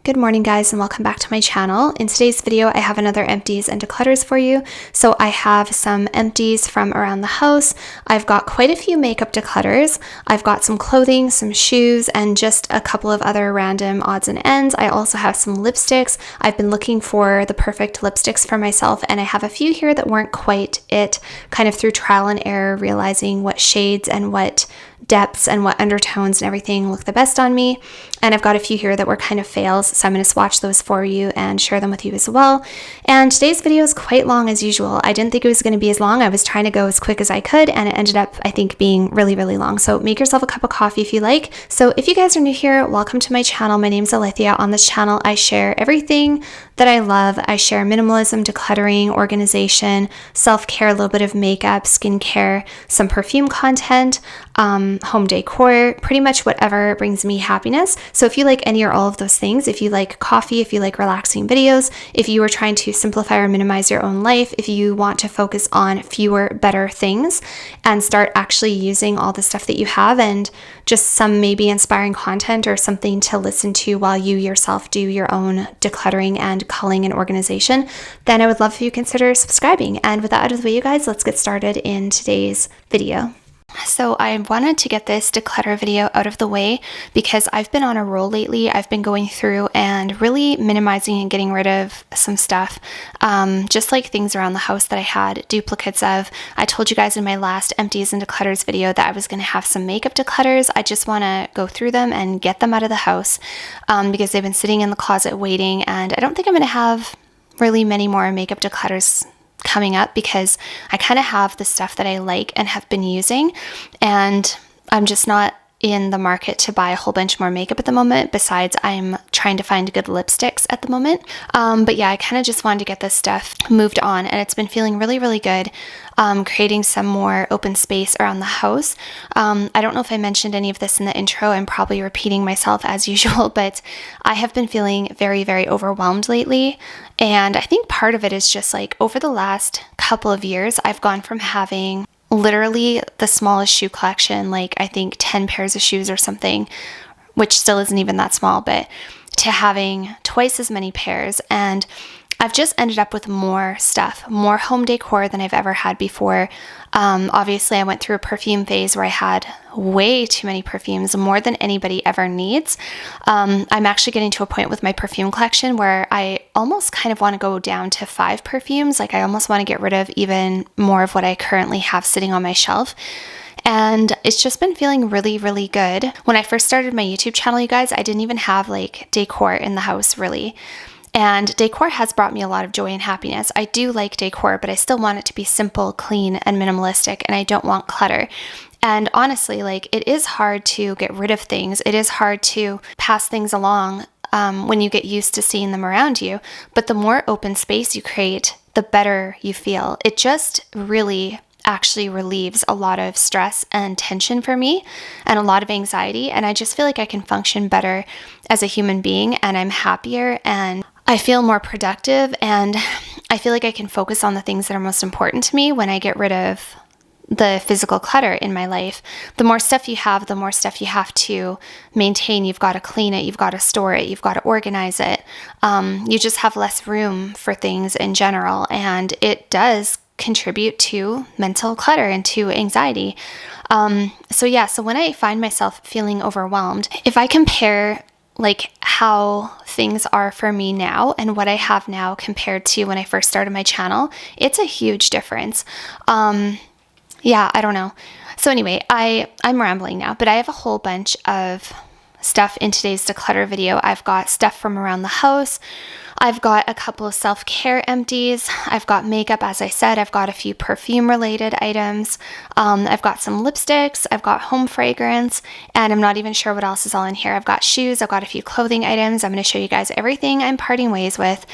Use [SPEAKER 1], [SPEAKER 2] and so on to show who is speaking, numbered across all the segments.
[SPEAKER 1] Good morning guys, and welcome back to my channel. In today's video I have another empties and declutters for you. So I have some empties from around the house. I've got quite a few makeup declutters. I've got some clothing, some shoes, and just a couple of other random odds and ends. I also have some lipsticks. I've been looking for the perfect lipsticks for myself, and I have a few here that weren't quite it, kind of through trial and error, realizing what shades and what depths and what undertones and everything look the best on me. And I've got a few here that were kind of fails, so I'm going to swatch those for you and share them with you as well. And today's video is quite long as usual. I didn't think it was going to be as long. I was trying to go as quick as I could, and it ended up, I think, being really, really long. So make yourself a cup of coffee if you like. So if you guys are new here, welcome to my channel. My name's Alethea. On this channel, I share everything that I love. I share minimalism, decluttering, organization, self-care, a little bit of makeup, skincare, some perfume content, home decor, pretty much whatever brings me happiness. So if you like any or all of those things, if you like coffee, if you like relaxing videos, if you are trying to simplify or minimize your own life, if you want to focus on fewer, better things and start actually using all the stuff that you have and just some maybe inspiring content or something to listen to while you yourself do your own decluttering and culling and organization, then I would love if you consider subscribing. And with that out of the way, you guys, let's get started in today's video. So I wanted to get this declutter video out of the way because I've been on a roll lately. I've been going through and really minimizing and getting rid of some stuff, just like things around the house that I had duplicates of. I told you guys in my last empties and declutters video that I was going to have some makeup declutters. I just want to go through them and get them out of the house because they've been sitting in the closet waiting, and I don't think I'm going to have really many more makeup declutters coming up because I kind of have the stuff that I like and have been using, and I'm just not in the market to buy a whole bunch more makeup at the moment. Besides, I'm trying to find good lipsticks at the moment. But yeah, I kind of just wanted to get this stuff moved on, and it's been feeling really, really good. Creating some more open space around the house. I don't know if I mentioned any of this in the intro. I'm probably repeating myself as usual, but I have been feeling very, very overwhelmed lately. And I think part of it is just like over the last couple of years, I've gone from having literally the smallest shoe collection, like I think 10 pairs of shoes or something, which still isn't even that small, but to having twice as many pairs. And I've just ended up with more stuff, more home decor than I've ever had before. Obviously, I went through a perfume phase where I had way too many perfumes, more than anybody ever needs. I'm actually getting to a point with my perfume collection where I almost kind of want to go down to 5 perfumes. Like I almost want to get rid of even more of what I currently have sitting on my shelf. And it's just been feeling really, really good. When I first started my YouTube channel, you guys, I didn't even have like decor in the house really. And decor has brought me a lot of joy and happiness. I do like decor, but I still want it to be simple, clean, and minimalistic, and I don't want clutter. And honestly, like it is hard to get rid of things. It is hard to pass things along when you get used to seeing them around you. But the more open space you create, the better you feel. It just really actually relieves a lot of stress and tension for me and a lot of anxiety. And I just feel like I can function better as a human being, and I'm happier, and I feel more productive, and I feel like I can focus on the things that are most important to me when I get rid of the physical clutter in my life. The more stuff you have, the more stuff you have to maintain. You've got to clean it, you've got to store it, you've got to organize it. You just have less room for things in general, and it does contribute to mental clutter and to anxiety. So when I find myself feeling overwhelmed, if I compare like how things are for me now and what I have now compared to when I first started my channel, it's a huge difference. I don't know. So anyway, I'm rambling now, but I have a whole bunch of stuff in today's declutter video. I've got stuff from around the house. I've got a couple of self-care empties. I've got makeup, as I said. I've got a few perfume-related items. I've got some lipsticks. I've got home fragrance, and I'm not even sure what else is all in here. I've got shoes. I've got a few clothing items. I'm going to show you guys everything I'm parting ways with.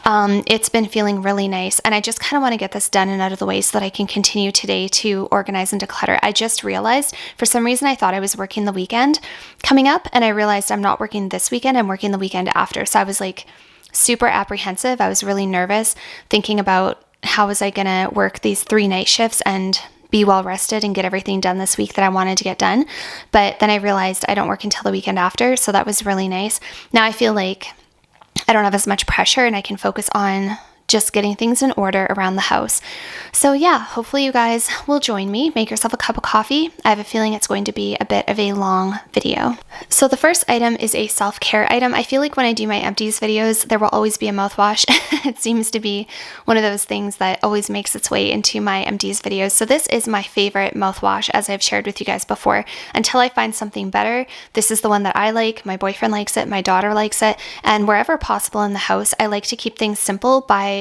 [SPEAKER 1] It's been feeling really nice, and I just kind of want to get this done and out of the way so that I can continue today to organize and declutter. I just realized, for some reason, I thought I was working the weekend coming up, and I realized I'm not working this weekend. I'm working the weekend after, so I was like super apprehensive. I was really nervous thinking about how was I going to work these 3 night shifts and be well rested and get everything done this week that I wanted to get done. But then I realized I don't work until the weekend after, so that was really nice. Now I feel like I don't have as much pressure and I can focus on just getting things in order around the house. So yeah, hopefully you guys will join me. Make yourself a cup of coffee. I have a feeling it's going to be a bit of a long video. So the first item is a self-care item. I feel like when I do my empties videos, there will always be a mouthwash. It seems to be one of those things that always makes its way into my empties videos. So this is my favorite mouthwash, as I've shared with you guys before. Until I find something better, this is the one that I like. My boyfriend likes it, my daughter likes it, and wherever possible in the house, I like to keep things simple by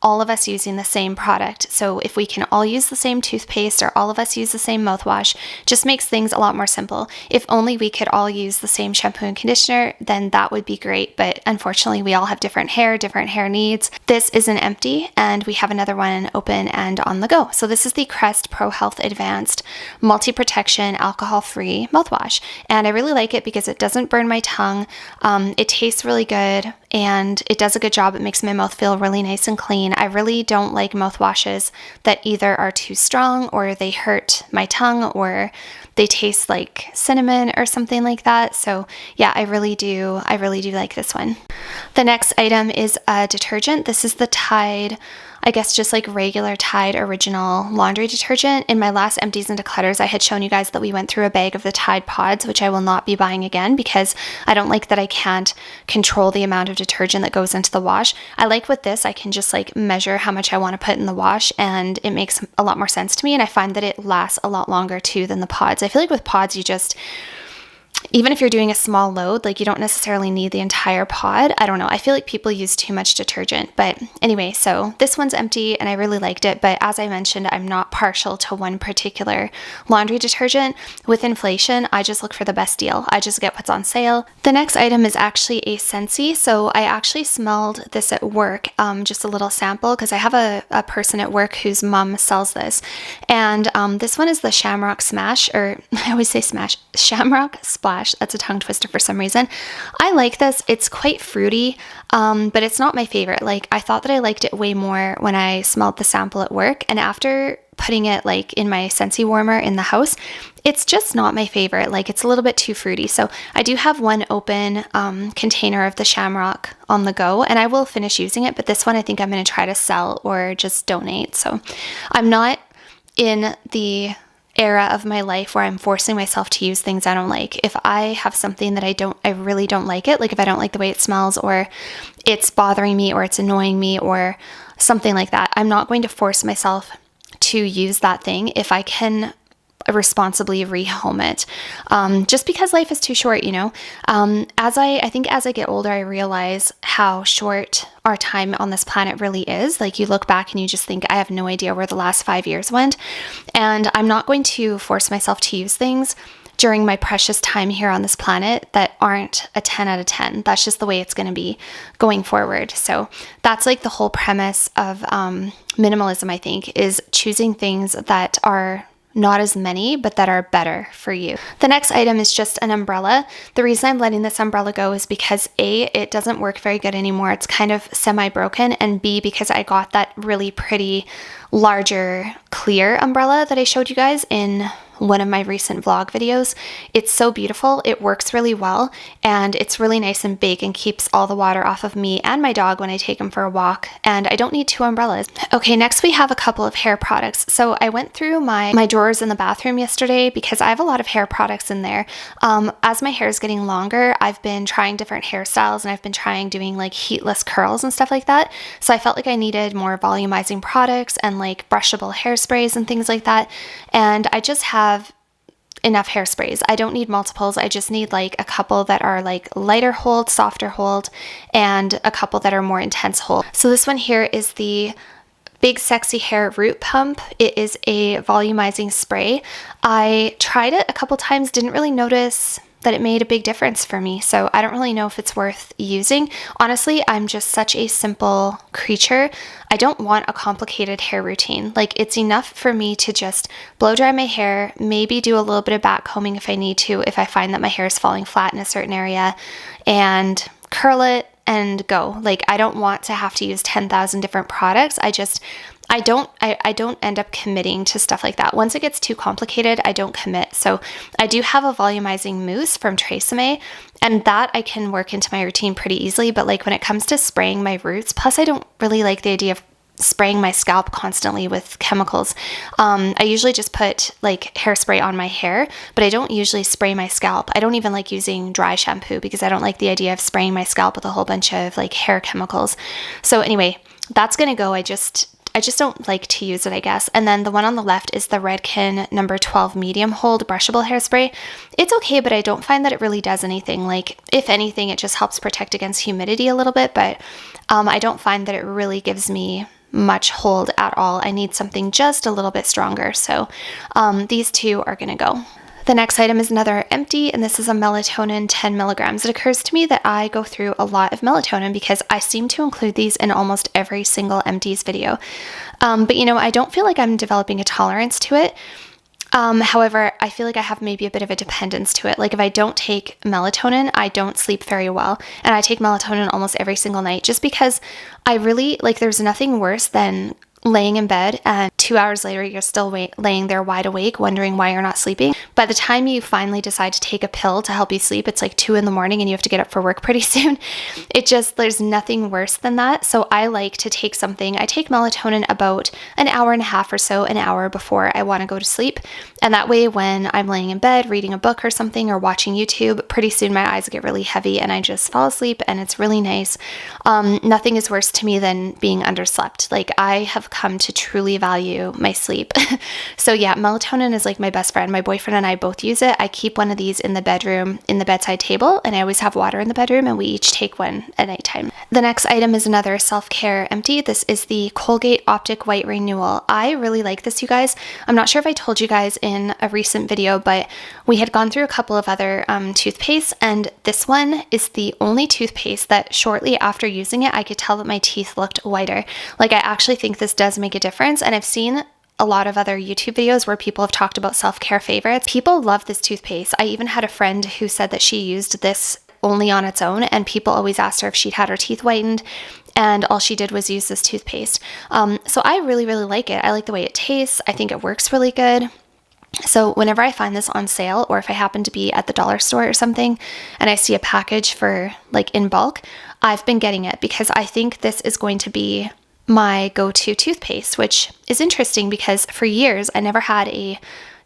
[SPEAKER 1] all of us using the same product. So if we can all use the same toothpaste or all of us use the same mouthwash, just makes things a lot more simple. If only we could all use the same shampoo and conditioner, then that would be great. But unfortunately, we all have different hair needs. This is an empty, and we have another one open and on the go. So this is the Crest Pro Health Advanced Multi-Protection Alcohol-Free Mouthwash. And I really like it because it doesn't burn my tongue. It tastes really good and it does a good job. It makes my mouth feel really nice and clean. I really don't like mouthwashes that either are too strong or they hurt my tongue or they taste like cinnamon or something like that. So yeah, I really do like this one. The next item is a detergent. This is the Tide, I guess just like regular Tide original laundry detergent. In my last empties and declutters, I had shown you guys that we went through a bag of the Tide pods, which I will not be buying again because I don't like that I can't control the amount of detergent that goes into the wash. I like with this, I can just like measure how much I want to put in the wash and it makes a lot more sense to me. And I find that it lasts a lot longer too than the pods. I feel like with pods, even if you're doing a small load, like you don't necessarily need the entire pod. I don't know. I feel like people use too much detergent. But anyway, so this one's empty and I really liked it. But as I mentioned, I'm not partial to one particular laundry detergent. With inflation, I just look for the best deal. I just get what's on sale. The next item is actually a Scentsy. So I actually smelled this at work, just a little sample because I have a person at work whose mom sells this. And this one is the Shamrock Smash, or I always say Smash, Shamrock Splash. That's a tongue twister for some reason. I like this. It's quite fruity, but it's not my favorite. Like I thought that I liked it way more when I smelled the sample at work, and after putting it like in my Scentsy warmer in the house, it's just not my favorite. Like it's a little bit too fruity. So I do have one open container of the Shamrock on the go, and I will finish using it. But this one I think I'm going to try to sell or just donate. So I'm not in the era of my life where I'm forcing myself to use things I don't like. If I have something that I really don't like it, like if I don't like the way it smells or it's bothering me or it's annoying me or something like that, I'm not going to force myself to use that thing if I can responsibly rehome it, just because life is too short, you know. As I get older, I realize how short our time on this planet really is. Like you look back and you just think, I have no idea where the last 5 years went, and I'm not going to force myself to use things during my precious time here on this planet that aren't a 10 out of 10. That's just the way it's going to be going forward. So that's like the whole premise of minimalism, I think, is choosing things that are not as many, but that are better for you. The next item is just an umbrella. The reason I'm letting this umbrella go is because A, it doesn't work very good anymore. It's kind of semi-broken, and B, because I got that really pretty larger clear umbrella that I showed you guys in one of my recent vlog videos. It's so beautiful. It works really well, and it's really nice and big and keeps all the water off of me and my dog when I take him for a walk, and I don't need 2 umbrellas. Okay, next we have a couple of hair products. So I went through my drawers in the bathroom yesterday because I have a lot of hair products in there. As my hair is getting longer, I've been trying different hairstyles and I've been trying doing like heatless curls and stuff like that. So I felt like I needed more volumizing products and like brushable hairsprays and things like that. And I just have enough hairsprays. I don't need multiples. I just need like a couple that are like lighter hold, softer hold, and a couple that are more intense hold. So this one here is the Big Sexy Hair Root Pump. It is a volumizing spray. I tried it a couple times, didn't really notice that it made a big difference for me. So I don't really know if it's worth using. Honestly, I'm just such a simple creature. I don't want a complicated hair routine. Like it's enough for me to just blow dry my hair, maybe do a little bit of back combing if I need to, if I find that my hair is falling flat in a certain area, and curl it and go. Like I don't want to have to use 10,000 different products. I don't end up committing to stuff like that. Once it gets too complicated, I don't commit. So I do have a volumizing mousse from Tresemme, and that I can work into my routine pretty easily. But like when it comes to spraying my roots, plus I don't really like the idea of spraying my scalp constantly with chemicals. I usually just put like hairspray on my hair, but I don't usually spray my scalp. I don't even like using dry shampoo because I don't like the idea of spraying my scalp with a whole bunch of like hair chemicals. So anyway, that's gonna go. I just don't like to use it, I guess. And then the one on the left is the Redken number 12 medium hold brushable hairspray. It's okay, but I don't find that it really does anything. Like, if anything, it just helps protect against humidity a little bit, but I don't find that it really gives me much hold at all. I need something just a little bit stronger. So these two are gonna go. The next item is another empty, and this is a melatonin 10 milligrams. It occurs to me that I go through a lot of melatonin because I seem to include these in almost every single empties video. But you know, I don't feel like I'm developing a tolerance to it. However, I feel like I have maybe a bit of a dependence to it. Like if I don't take melatonin, I don't sleep very well. And I take melatonin almost every single night just because I really, like, there's nothing worse than laying in bed and 2 hours later you're still laying there wide awake wondering why you're not sleeping. By the time you finally decide to take a pill to help you sleep, it's like 2 a.m. and you have to get up for work pretty soon. There's nothing worse than that. So I like to take something. I take melatonin about an hour and a half or so, an hour before I want to go to sleep. And that way when I'm laying in bed reading a book or something or watching YouTube, pretty soon my eyes get really heavy and I just fall asleep, and it's really nice. Nothing is worse to me than being underslept. Like, I have come to truly value my sleep. So yeah, melatonin is like my best friend. My boyfriend and I both use it. I keep one of these in the bedroom, in the bedside table, and I always have water in the bedroom, and we each take one at nighttime. The next item is another self-care empty. This is the Colgate Optic White Renewal. I really like this, you guys. I'm not sure if I told you guys in a recent video, but we had gone through a couple of other toothpastes, and this one is the only toothpaste that shortly after using it, I could tell that my teeth looked whiter. Like, I actually think this does make a difference, and I've seen a lot of other YouTube videos where people have talked about self-care favorites. People love this toothpaste. I even had a friend who said that she used this only on its own, and people always asked her if she'd had her teeth whitened, and all she did was use this toothpaste. So I really, really like it. I like the way it tastes. I think it works really good. So whenever I find this on sale, or if I happen to be at the dollar store or something and I see a package for like in bulk, I've been getting it because I think this is going to be my go-to toothpaste, which is interesting because for years I never had a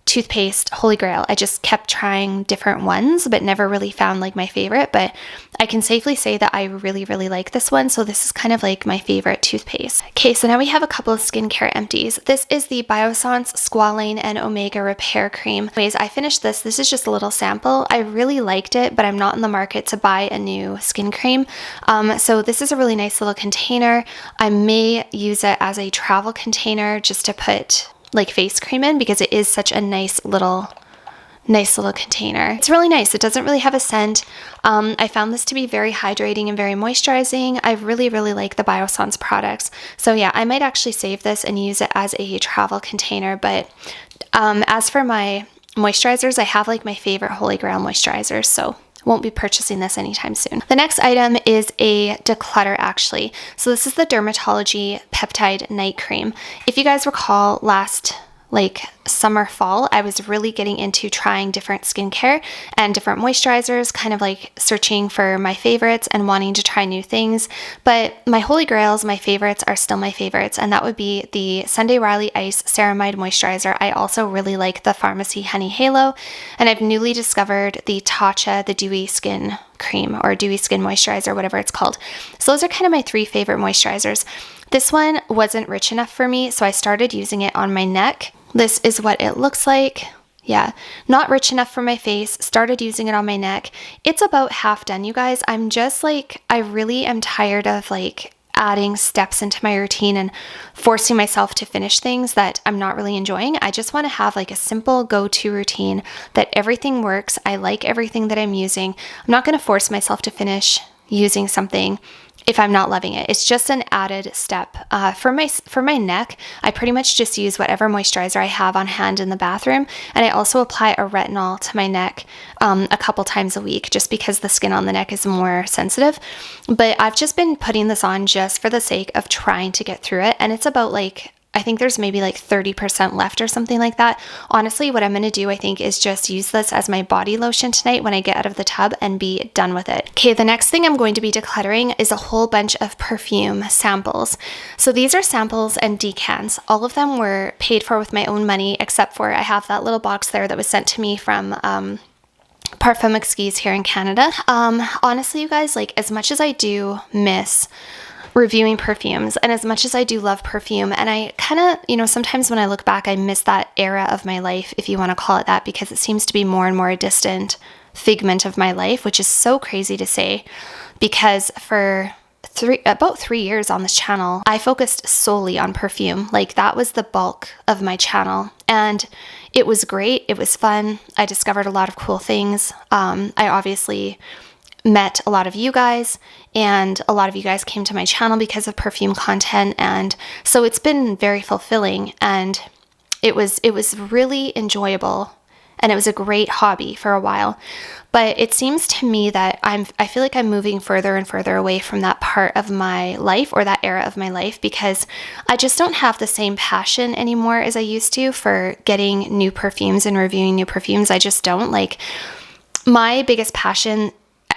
[SPEAKER 1] toothpaste holy grail. I just kept trying different ones but never really found like my favorite, but I can safely say that I really, really like this one. So this is kind of like my favorite toothpaste. Okay, so now we have a couple of skincare empties. This is the Biossance Squalane and Omega Repair Cream. Anyways, I finished this. This is just a little sample. I really liked it, but I'm not in the market to buy a new skin cream. So this is a really nice little container. I may use it as a travel container just to put like face cream in because it is such a nice little container. It's really nice. It doesn't really have a scent. I found this to be very hydrating and very moisturizing. I really, really like the Biossance products. So yeah, I might actually save this and use it as a travel container. But as for my moisturizers, I have like my favorite Holy Grail moisturizers, so won't be purchasing this anytime soon. The next item is a declutter, actually. So this is the Dermatology Peptide Night Cream. If you guys recall, last summer, fall, I was really getting into trying different skincare and different moisturizers, kind of like searching for my favorites and wanting to try new things. But my holy grails, my favorites, are still my favorites, and that would be the Sunday Riley Ice Ceramide Moisturizer. I also really like the Pharmacy Honey Halo, and I've newly discovered the Tatcha, the Dewy Skin Cream, or Dewy Skin Moisturizer, whatever it's called. So those are kind of my 3 favorite moisturizers. This one wasn't rich enough for me, so I started using it on my neck. This is what it looks like. Yeah, not rich enough for my face. Started using it on my neck. It's about half done, you guys. I'm just I really am tired of adding steps into my routine and forcing myself to finish things that I'm not really enjoying. I just want to have a simple go-to routine that everything works. I like everything that I'm using. I'm not going to force myself to finish using something if I'm not loving it. It's just an added step. For my neck, I pretty much just use whatever moisturizer I have on hand in the bathroom, and I also apply a retinol to my neck a couple times a week just because the skin on the neck is more sensitive. But I've just been putting this on just for the sake of trying to get through it, and it's about I think there's maybe like 30% left or something like that. Honestly, what I'm going to do, I think, is just use this as my body lotion tonight when I get out of the tub and be done with it. Okay, the next thing I'm going to be decluttering is a whole bunch of perfume samples. So these are samples and decants. All of them were paid for with my own money, except for I have that little box there that was sent to me from Parfum Exquise here in Canada. Honestly, you guys, like, as much as I do miss reviewing perfumes, and as much as I do love perfume, and I kind of, you know, sometimes when I look back, I miss that era of my life, if you want to call it that, because it seems to be more and more a distant figment of my life, which is so crazy to say, because for about 3 years on this channel, I focused solely on perfume. Like, that was the bulk of my channel, and it was great. It was fun. I discovered a lot of cool things. I obviously met a lot of you guys, and a lot of you guys came to my channel because of perfume content, and so it's been very fulfilling, and it was really enjoyable, and it was a great hobby for a while. But it seems to me that I feel like I'm moving further and further away from that part of my life, or that era of my life, because I just don't have the same passion anymore as I used to for getting new perfumes and reviewing new perfumes. I just don't. Like, my biggest passion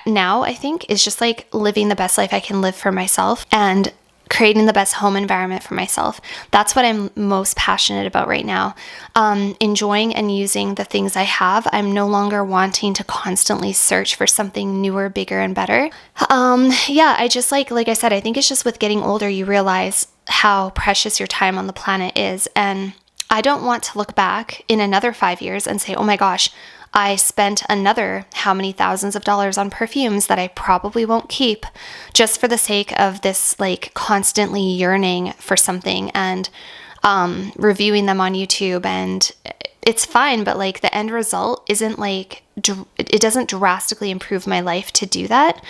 [SPEAKER 1] now, I think, is just like living the best life I can live for myself and creating the best home environment for myself. That's what I'm most passionate about right now. Enjoying and using the things I have. I'm no longer wanting to constantly search for something newer, bigger, and better. Yeah, I just like I said, I think it's just with getting older, you realize how precious your time on the planet is. And I don't want to look back in another 5 years and say, oh my gosh, I spent another how many thousands of dollars on perfumes that I probably won't keep, just for the sake of this like constantly yearning for something and reviewing them on YouTube. And it's fine, but like the end result isn't like, it doesn't drastically improve my life to do that.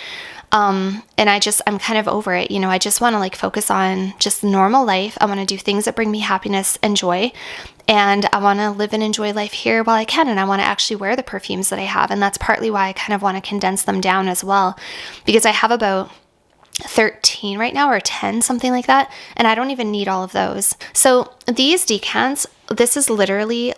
[SPEAKER 1] And I'm kind of over it. You know, I just want to like focus on just normal life. I want to do things that bring me happiness and joy. And I want to live and enjoy life here while I can. And I want to actually wear the perfumes that I have. And that's partly why I kind of want to condense them down as well, because I have about 13 right now, or 10, something like that. And I don't even need all of those. So these decants, this is literally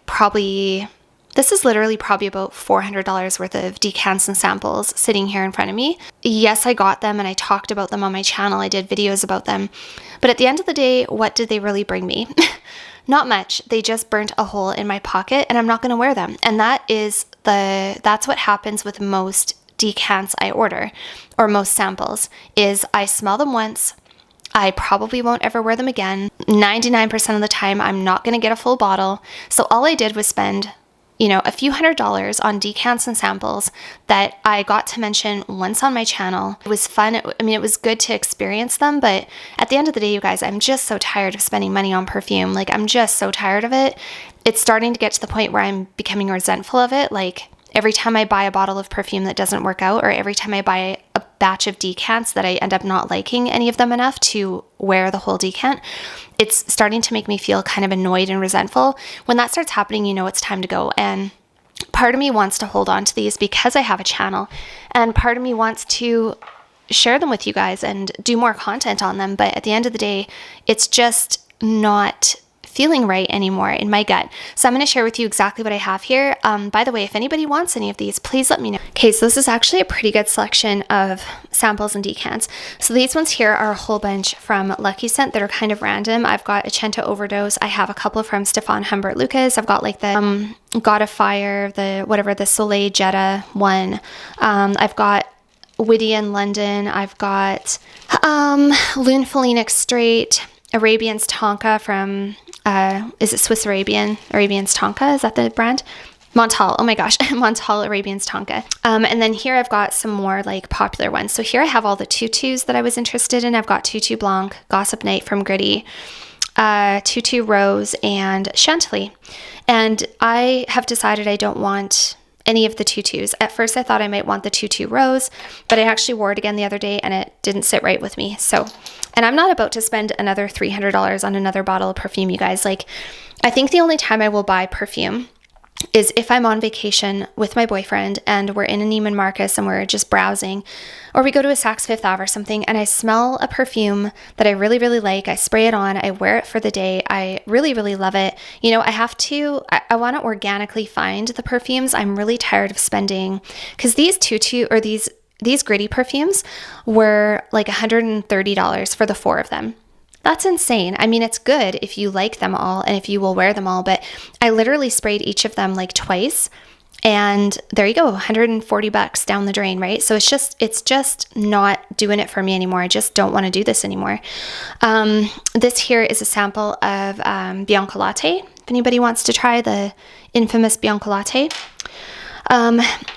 [SPEAKER 1] probably about $400 worth of decants and samples sitting here in front of me. Yes, I got them and I talked about them on my channel. I did videos about them. But at the end of the day, what did they really bring me? Not much. They just burnt a hole in my pocket, and I'm not going to wear them. And that's what happens with most decants I order, or most samples, is I smell them once. I probably won't ever wear them again. 99% of the time, I'm not going to get a full bottle. So all I did was spend, you know, a few $100s on decants and samples that I got to mention once on my channel. It was fun. It was good to experience them, but at the end of the day, you guys, I'm just so tired of spending money on perfume. Like, I'm just so tired of it. It's starting to get to the point where I'm becoming resentful of it. Like, every time I buy a bottle of perfume that doesn't work out, or every time I buy a batch of decants that I end up not liking any of them enough to wear the whole decant, it's starting to make me feel kind of annoyed and resentful. When that starts happening, you know it's time to go. And part of me wants to hold on to these because I have a channel, and part of me wants to share them with you guys and do more content on them. But at the end of the day, it's just not feeling right anymore in my gut. So I'm going to share with you exactly what I have here. By the way, if anybody wants any of these, please let me know. Okay, so this is actually a pretty good selection of samples and decants. So these ones here are a whole bunch from Lucky Scent that are kind of random. I've got Acento Overdose. I have a couple from Stefan Humbert Lucas. I've got like the God of Fire, the Soleil Jetta one. I've got Whittian London. I've got Lune Felinic Straight, Arabian's Tonka from is it Swiss Arabian's Tonka? Is that the brand? Montal. Oh my gosh. Montal Arabian's Tonka. And then here I've got some more like popular ones. So here I have all the tutus that I was interested in. I've got Tutu Blanc, Gossip Night from Gritty, Tutu Rose, and Chantilly. And I have decided I don't want any of the tutus. At first I thought I might want the Tutu Rose, but I actually wore it again the other day and it didn't sit right with me. So, and I'm not about to spend another $300 on another bottle of perfume, you guys. Like, I think the only time I will buy perfume is if I'm on vacation with my boyfriend and we're in a Neiman Marcus and we're just browsing, or we go to a Saks Fifth Ave or something, and I smell a perfume that I really, really like. I spray it on, I wear it for the day. I really, really love it. You know, I want to organically find the perfumes. I'm really tired of spending, because these these gritty perfumes were like $130 for the 4 of them. That's insane. I mean, it's good if you like them all and if you will wear them all, but I literally sprayed each of them like twice, and there you go, $140 down the drain, right? So it's just not doing it for me anymore. I just don't want to do this anymore. This here is a sample of Bianca Latte. If anybody wants to try the infamous Bianca Latte.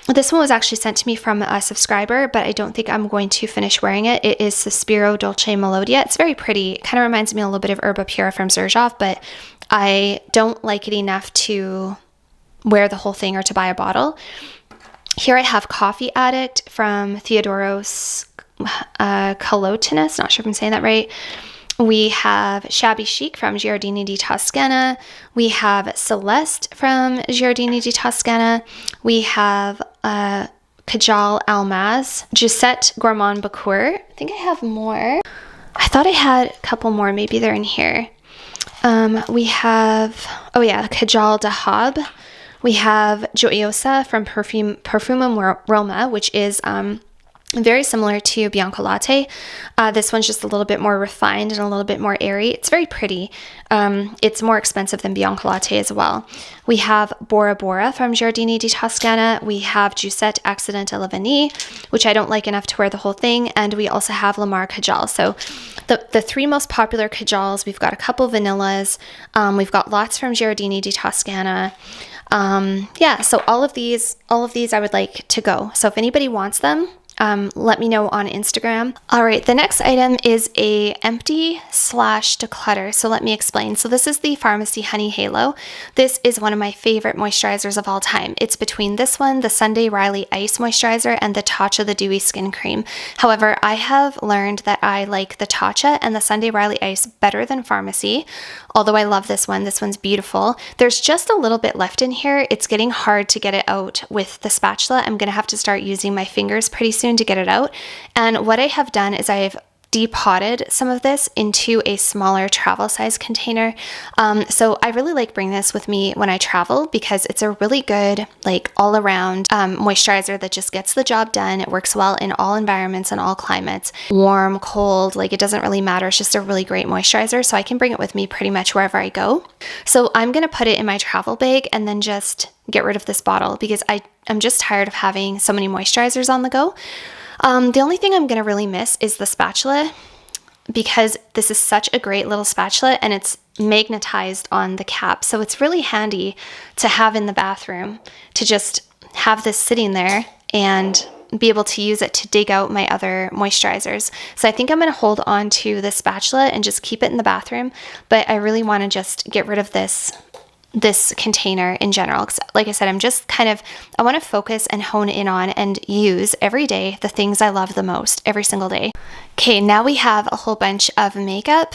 [SPEAKER 1] This one was actually sent to me from a subscriber, but I don't think I'm going to finish wearing it. It is Sospiro Dolce Melodia. It's very pretty. It kind of reminds me a little bit of Herba Pura from Xerjoff, but I don't like it enough to wear the whole thing or to buy a bottle. Here I have Coffee Addict from Theodoros Kalotinis. Not sure if I'm saying that right. We have Shabby Chic from Giardini di Toscana. We have Celeste from Giardini di Toscana. We have Kajal Almaz, Gisette Gourmand Bacour. I think I have more. I thought I had a couple more. Maybe they're in here. We have, Kajal Dahab. We have Gioiosa from Perfumum Roma, which is very similar to Bianca Latte. This one's just a little bit more refined and a little bit more airy. It's very pretty. It's more expensive than Bianca Latte as well. We have Bora Bora from Giardini di Toscana. We have Giussette Accident à la Vanille, which I don't like enough to wear the whole thing. And we also have Lamar Kajal. So the 3 most popular Kajals, we've got a couple vanillas. We've got lots from Giardini di Toscana. So all of these I would like to go. So if anybody wants them, let me know on Instagram. All right, the next item is a empty/declutter. So let me explain. So this is the Pharmacy Honey Halo. This is one of my favorite moisturizers of all time. It's between this one, the Sunday Riley Ice Moisturizer, and the Tatcha the Dewy Skin Cream. However, I have learned that I like the Tatcha and the Sunday Riley Ice better than Pharmacy, although I love this one. This one's beautiful. There's just a little bit left in here. It's getting hard to get it out with the spatula. I'm going to have to start using my fingers pretty soon to get it out. And what I have done is I've depotted some of this into a smaller travel size container. So I really like bringing this with me when I travel because it's a really good, like, all around moisturizer that just gets the job done. It works well in all environments and all climates, warm, cold, like it doesn't really matter. It's just a really great moisturizer. So I can bring it with me pretty much wherever I go. So I'm going to put it in my travel bag and then just get rid of this bottle because I'm just tired of having so many moisturizers on the go. The only thing I'm going to really miss is the spatula because this is such a great little spatula and it's magnetized on the cap. So it's really handy to have in the bathroom to just have this sitting there and be able to use it to dig out my other moisturizers. So I think I'm going to hold on to the spatula and just keep it in the bathroom. But I really want to just get rid of this container in general. Like I said, I want to focus and hone in on and use every day the things I love the most every single day. Okay, now we have a whole bunch of makeup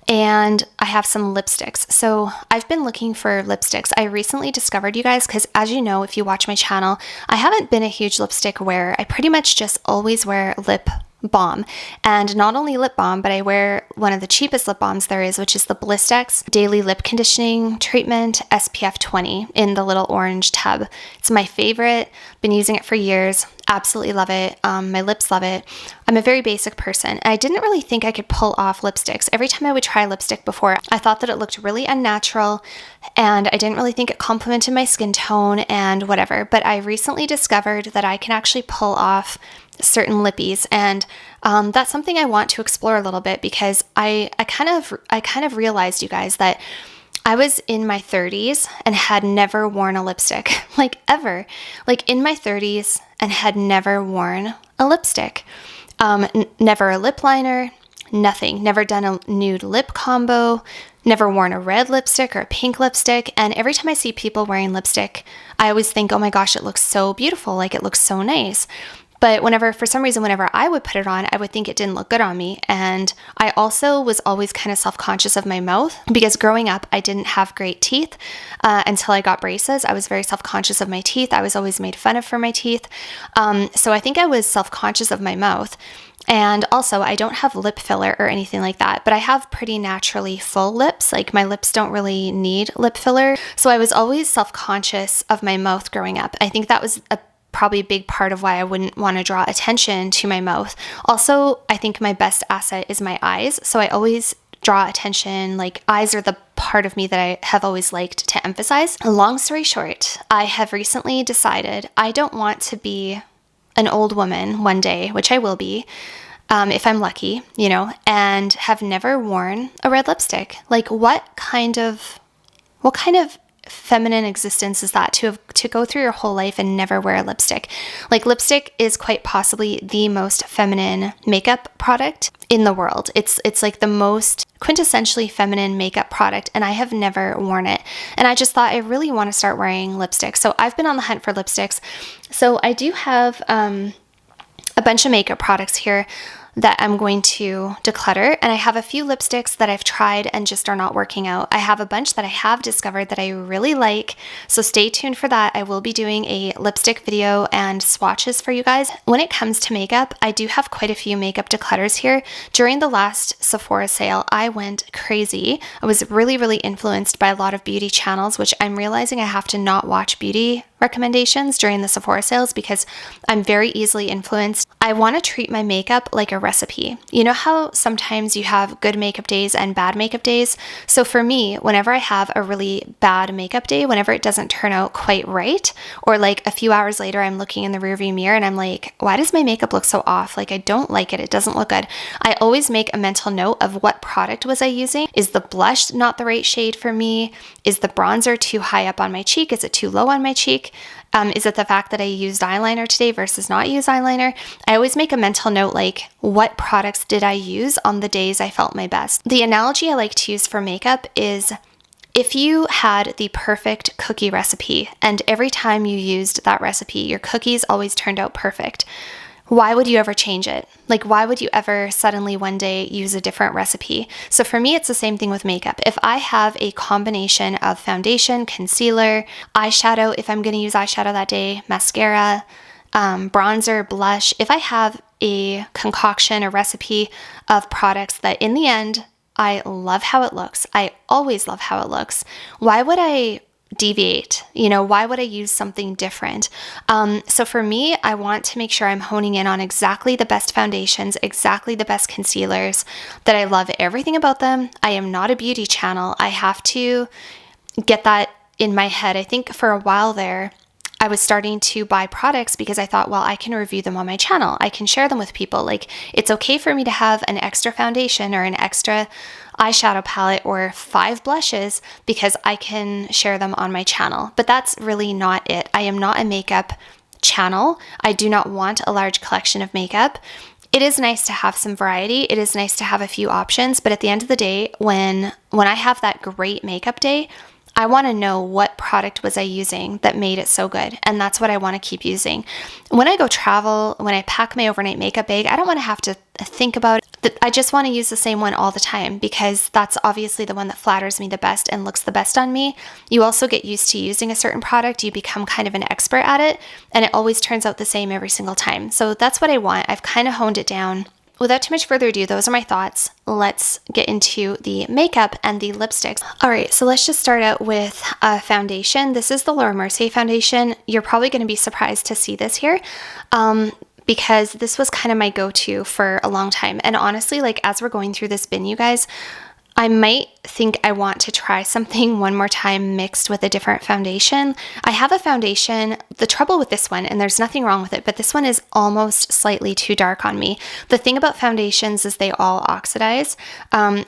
[SPEAKER 1] and I have some lipsticks. So I've been looking for lipsticks. I recently discovered, you guys, because as you know, if you watch my channel, I haven't been a huge lipstick wearer. I pretty much just always wear lip balm, and not only lip balm, but I wear one of the cheapest lip balms there is, which is the Blistex Daily Lip Conditioning Treatment SPF 20 in the little orange tub. It's my favorite. Been using it for years. Absolutely love it. My lips love it. I'm a very basic person. I didn't really think I could pull off lipsticks. Every time I would try lipstick before, I thought that it looked really unnatural and I didn't really think it complemented my skin tone and whatever. But I recently discovered that I can actually pull off certain lippies, and that's something I want to explore a little bit because I kind of realized, you guys, that I was in my 30s and had never worn a lipstick, like ever, like in my 30s and had never worn a lipstick, never a lip liner, nothing, never done a nude lip combo, never worn a red lipstick or a pink lipstick. And every time I see people wearing lipstick, I always think, oh my gosh, it looks so beautiful. Like it looks so nice. But for some reason, whenever I would put it on, I would think it didn't look good on me. And I also was always kind of self-conscious of my mouth because growing up, I didn't have great teeth until I got braces. I was very self-conscious of my teeth. I was always made fun of for my teeth. So I think I was self-conscious of my mouth. And also, I don't have lip filler or anything like that, but I have pretty naturally full lips. Like my lips don't really need lip filler. So I was always self-conscious of my mouth growing up. I think that was probably a big part of why I wouldn't want to draw attention to my mouth. Also, I think my best asset is my eyes. So I always draw attention. Like eyes are the part of me that I have always liked to emphasize. Long story short, I have recently decided I don't want to be an old woman one day, which I will be, if I'm lucky, and have never worn a red lipstick. Like what kind of feminine existence is that to go through your whole life and never wear a lipstick? Like lipstick is quite possibly the most feminine makeup product in the world. It's like the most quintessentially feminine makeup product, and I have never worn it. And I just thought I really want to start wearing lipstick. So I've been on the hunt for lipsticks. So I do have a bunch of makeup products here that I'm going to declutter, and I have a few lipsticks that I've tried and just are not working out. I have a bunch that I have discovered that I really like, so stay tuned for that. I will be doing a lipstick video and swatches for you guys. When it comes to makeup, I do have quite a few makeup declutters here. During the last Sephora sale, I went crazy. I was really, really influenced by a lot of beauty channels, which I'm realizing I have to not watch beauty recommendations during the Sephora sales because I'm very easily influenced. I want to treat my makeup like a recipe. You know how sometimes you have good makeup days and bad makeup days? So for me, whenever I have a really bad makeup day, whenever it doesn't turn out quite right, or like a few hours later, I'm looking in the rearview mirror and I'm like, why does my makeup look so off? Like I don't like it. It doesn't look good. I always make a mental note of what product was I using. Is the blush not the right shade for me? Is the bronzer too high up on my cheek? Is it too low on my cheek? Is it the fact that I used eyeliner today versus not use eyeliner? I always make a mental note like, what products did I use on the days I felt my best? The analogy I like to use for makeup is if you had the perfect cookie recipe and every time you used that recipe, your cookies always turned out perfect, why would you ever change it? Like, why would you ever suddenly one day use a different recipe? So for me, it's the same thing with makeup. If I have a combination of foundation, concealer, eyeshadow, if I'm going to use eyeshadow that day, mascara, bronzer, blush, if I have a concoction, a recipe of products that in the end, I love how it looks. I always love how it looks. Why would I deviate? Why would I use something different? So for me, I want to make sure I'm honing in on exactly the best foundations, exactly the best concealers, that I love everything about them. I am not a beauty channel. I have to get that in my head. I think for a while there, I was starting to buy products because I thought, well, I can review them on my channel. I can share them with people. Like, it's okay for me to have an extra foundation or an extra eyeshadow palette or 5 blushes because I can share them on my channel. But that's really not it. I am not a makeup channel. I do not want a large collection of makeup. It is nice to have some variety. It is nice to have a few options. But at the end of the day, when I have that great makeup day, I want to know what product was I using that made it so good. And that's what I want to keep using. When I go travel, when I pack my overnight makeup bag, I don't want to have to think about it. I just want to use the same one all the time because that's obviously the one that flatters me the best and looks the best on me. You also get used to using a certain product. You become kind of an expert at it, and it always turns out the same every single time. So that's what I want. I've kind of honed it down. Without too much further ado, those are my thoughts. Let's get into the makeup and the lipsticks. All right, so let's just start out with a foundation. This is the Laura Mercier foundation. You're probably going to be surprised to see this here because this was kind of my go-to for a long time. And honestly, like as we're going through this bin, you guys, I might think I want to try something one more time mixed with a different foundation. I have a foundation. The trouble with this one, and there's nothing wrong with it, but this one is almost slightly too dark on me. The thing about foundations is they all oxidize.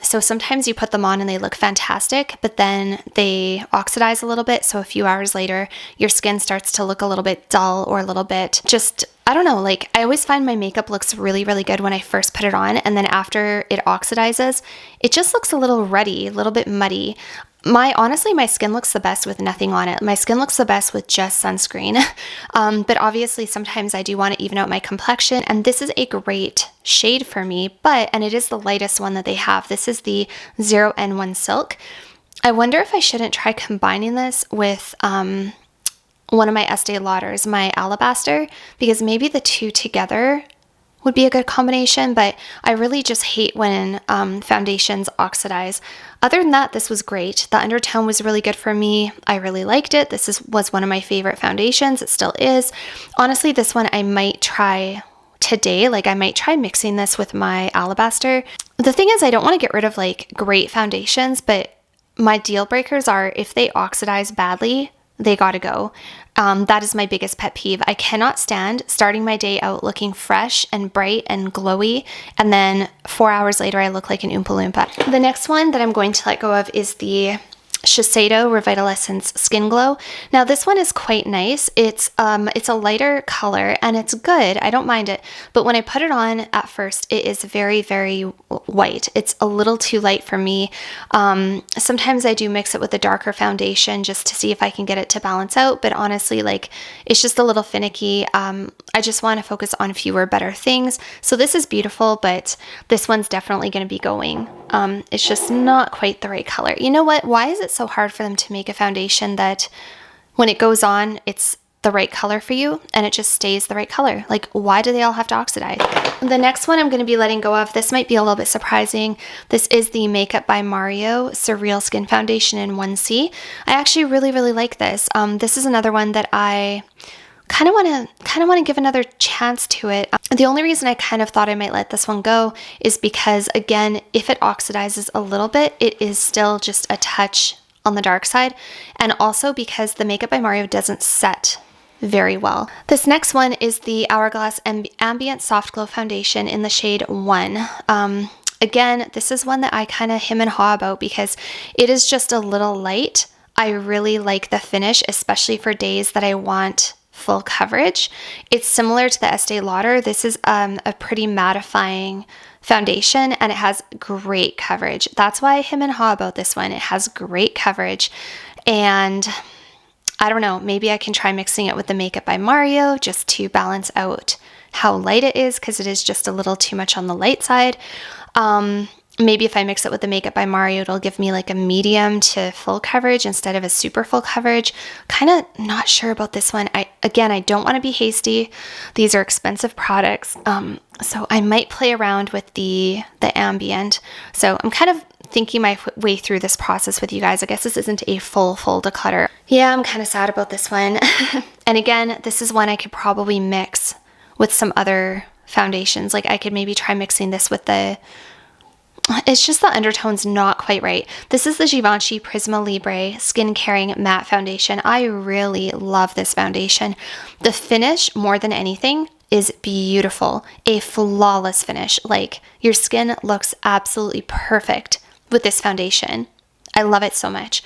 [SPEAKER 1] So sometimes you put them on and they look fantastic, but then they oxidize a little bit. So a few hours later, your skin starts to look a little bit dull or a little bit just, I don't know, like I always find my makeup looks really, really good when I first put it on. And then after it oxidizes, it just looks a little ruddy, a little bit muddy. Honestly, my skin looks the best with nothing on it. My skin looks the best with just sunscreen. But obviously sometimes I do want to even out my complexion, and this is a great shade for me, and it is the lightest one that they have. This is the 0N1 Silk. I wonder if I shouldn't try combining this with one of my Estee Lauders, my Alabaster, because maybe the two together would be a good combination, but I really just hate when foundations oxidize. Other than that, this was great. The undertone was really good for me. I really liked it. This was one of my favorite foundations. It still is. Honestly, this one I might try today. Like, I might try mixing this with my Alabaster. The thing is, I don't want to get rid of like great foundations, but my deal breakers are if they oxidize badly, they gotta go. That is my biggest pet peeve. I cannot stand starting my day out looking fresh and bright and glowy, and then 4 hours later I look like an Oompa Loompa. The next one that I'm going to let go of is the Shiseido Revitaliscence Skin Glow. Now this one is quite nice. It's a lighter color and it's good. I don't mind it. But when I put it on at first, it is very, very white. It's a little too light for me. Sometimes I do mix it with a darker foundation just to see if I can get it to balance out. But honestly, like, it's just a little finicky. I just want to focus on fewer, better things. So this is beautiful, but this one's definitely going to be going. It's just not quite the right color. You know what? Why is it so hard for them to make a foundation that when it goes on, it's the right color for you and it just stays the right color? Like, why do they all have to oxidize? The next one I'm going to be letting go of, this might be a little bit surprising. This is the Makeup by Mario Surreal Skin Foundation in 1C. I actually really, really like this. This is another one that I kind of want to give another chance to it. The only reason I kind of thought I might let this one go is because, again, if it oxidizes a little bit, it is still just a touch on the dark side, and also because the Makeup by Mario doesn't set very well. This next one is the Hourglass Ambient Soft Glow Foundation in the shade 1. Again, this is one that I kind of hem and haw about because it is just a little light. I really like the finish, especially for days that I want full coverage. It's similar to the Estee Lauder. This is a pretty mattifying foundation and it has great coverage. That's why I hem and haw about this one. It has great coverage, and I don't know, maybe I can try mixing it with the Makeup by Mario just to balance out how light it is, because it is just a little too much on the light side. Maybe if I mix it with the Makeup by Mario, it'll give me like a medium to full coverage instead of a super full coverage. Kind of not sure about this one. I don't want to be hasty. These are expensive products. So I might play around with the ambient. So I'm kind of thinking my way through this process with you guys. I guess this isn't a full declutter. Yeah, I'm kind of sad about this one. And again, this is one I could probably mix with some other foundations. Like, I could maybe try mixing this with it's just the undertone's not quite right. This is the Givenchy Prisma Libre Skin Caring Matte Foundation. I really love this foundation. The finish, more than anything, is beautiful. A flawless finish. Like, your skin looks absolutely perfect with this foundation. I love it so much.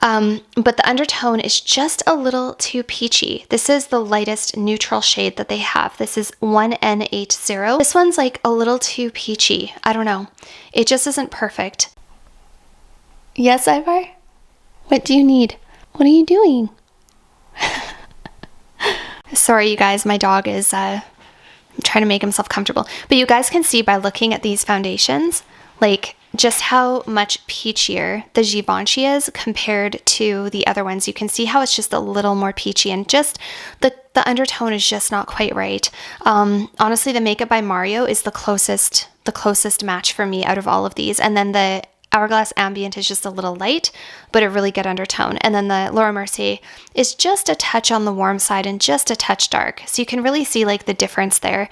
[SPEAKER 1] But the undertone is just a little too peachy. This is the lightest neutral shade that they have. This is 1N80. This one's like a little too peachy. I don't know. It just isn't perfect. Yes, Ivar? What do you need? What are you doing? Sorry, you guys. My dog is trying to make himself comfortable. But you guys can see by looking at these foundations, like, just how much peachier the Givenchy is compared to the other ones. You can see how it's just a little more peachy, and just the undertone is just not quite right. Honestly, the Makeup by Mario is the closest match for me out of all of these. And then the Hourglass Ambient is just a little light, but a really good undertone. And then the Laura Mercier is just a touch on the warm side and just a touch dark. So you can really see like the difference there.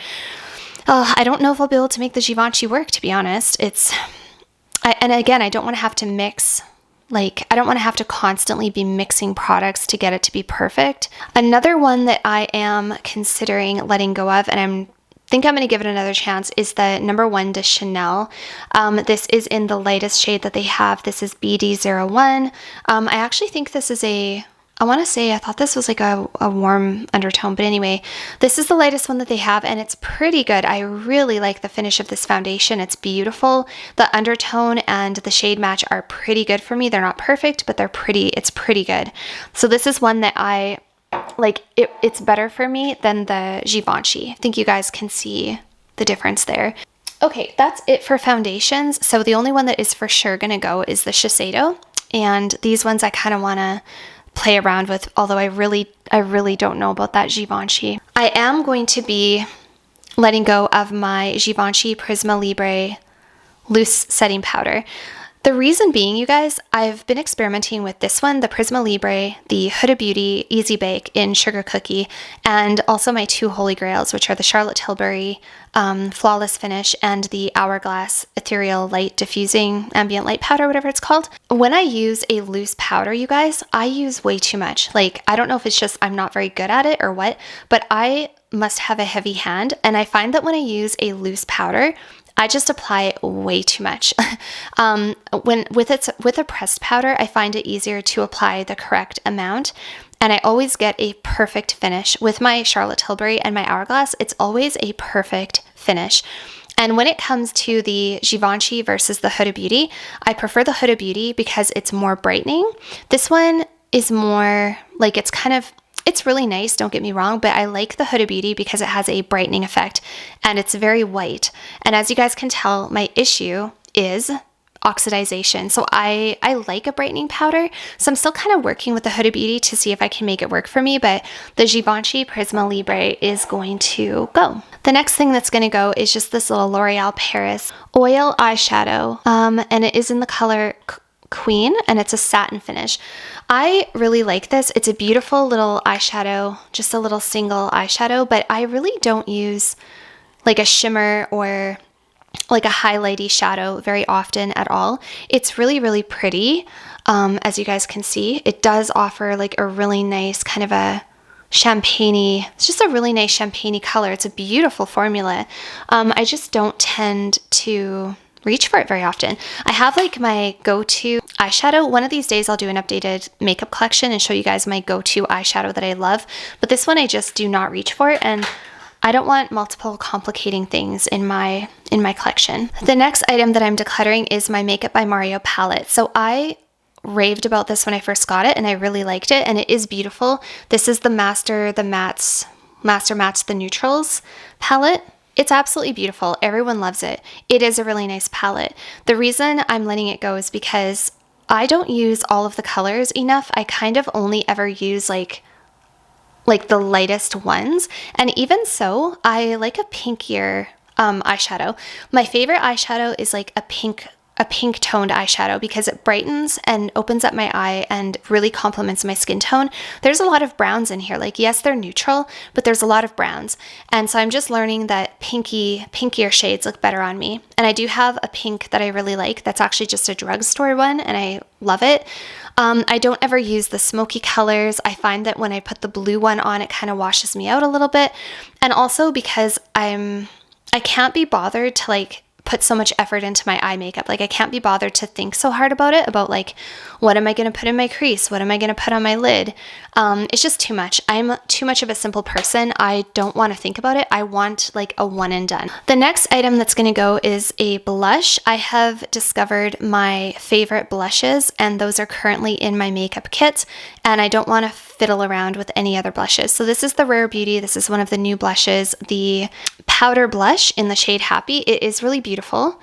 [SPEAKER 1] I don't know if I'll be able to make the Givenchy work, to be honest. And again, I don't want to have to mix, like, I don't want to have to constantly be mixing products to get it to be perfect. Another one that I am considering letting go of, and I think I'm going to give it another chance, is the number 1 de Chanel. This is in the lightest shade that they have. This is BD01. I actually think this is a I want to say I thought this was like a warm undertone, but anyway, this is the lightest one that they have, and it's pretty good. I really like the finish of this foundation. It's beautiful. The undertone and the shade match are pretty good for me. They're not perfect, but it's pretty good. So this is one that I like. It's better for me than the Givenchy. I think you guys can see the difference there. Okay, that's it for foundations. So the only one that is for sure gonna go is the Shiseido, and these ones I kind of want to play around with, although I really don't know about that Givenchy. I am going to be letting go of my Givenchy Prisma Libre loose setting powder. The reason being, you guys, I've been experimenting with this one, the Prisma Libre, the Huda Beauty Easy Bake in Sugar Cookie, and also my two holy grails, which are the Charlotte Tilbury Flawless Finish and the Hourglass Ethereal Light Diffusing Ambient Light Powder, whatever it's called. When I use a loose powder, you guys, I use way too much. Like, I don't know if it's just I'm not very good at it or what, but I must have a heavy hand, and I find that when I use a loose powder, I just apply way too much. With a pressed powder, I find it easier to apply the correct amount, and I always get a perfect finish. With my Charlotte Tilbury and my Hourglass, it's always a perfect finish. And when it comes to the Givenchy versus the Huda Beauty, I prefer the Huda Beauty because it's more brightening. This one is more like it's really nice, don't get me wrong, but I like the Huda Beauty because it has a brightening effect and it's very white. And as you guys can tell, my issue is oxidization. So I like a brightening powder. So I'm still kind of working with the Huda Beauty to see if I can make it work for me, but the Givenchy Prisma Libre is going to go. The next thing that's going to go is just this little L'Oreal Paris oil eyeshadow. And it is in the color Queen, and it's a satin finish. I really like this. It's a beautiful little eyeshadow, just a little single eyeshadow, but I really don't use like a shimmer or like a highlighty shadow very often at all. It's really, really pretty. As you guys can see, it does offer like a really nice kind of a champagne-y, it's just a really nice champagne-y color. It's a beautiful formula. I just don't tend to reach for it very often. I have like my go-to eyeshadow. One of these days I'll do an updated makeup collection and show you guys my go-to eyeshadow that I love, but this one I just do not reach for, and I don't want multiple complicating things in my collection. The next item that I'm decluttering is my Makeup by Mario palette. So I raved about this when I first got it, and I really liked it, and it is beautiful. This is the Master Mattes the Neutrals palette. It's absolutely beautiful. Everyone loves it. It is a really nice palette. The reason I'm letting it go is because I don't use all of the colors enough. I kind of only ever use like the lightest ones. And even so, I like a pinkier eyeshadow. My favorite eyeshadow is like a pink toned eyeshadow because it brightens and opens up my eye and really complements my skin tone. There's a lot of browns in here. Like, yes, they're neutral, but there's a lot of browns. And so I'm just learning that pinkier shades look better on me. And I do have a pink that I really like. That's actually just a drugstore one, and I love it. I don't ever use the smoky colors. I find that when I put the blue one on, it kind of washes me out a little bit. And also because I can't be bothered to like put so much effort into my eye makeup. Like, I can't be bothered to think so hard about it, about like, what am I going to put in my crease? What am I going to put on my lid? It's just too much. I'm too much of a simple person. I don't want to think about it. I want like a one and done. The next item that's going to go is a blush. I have discovered my favorite blushes, and those are currently in my makeup kit, and I don't want to fiddle around with any other blushes. So this is the Rare Beauty. This is one of the new blushes, the powder blush in the shade Happy. It is really beautiful.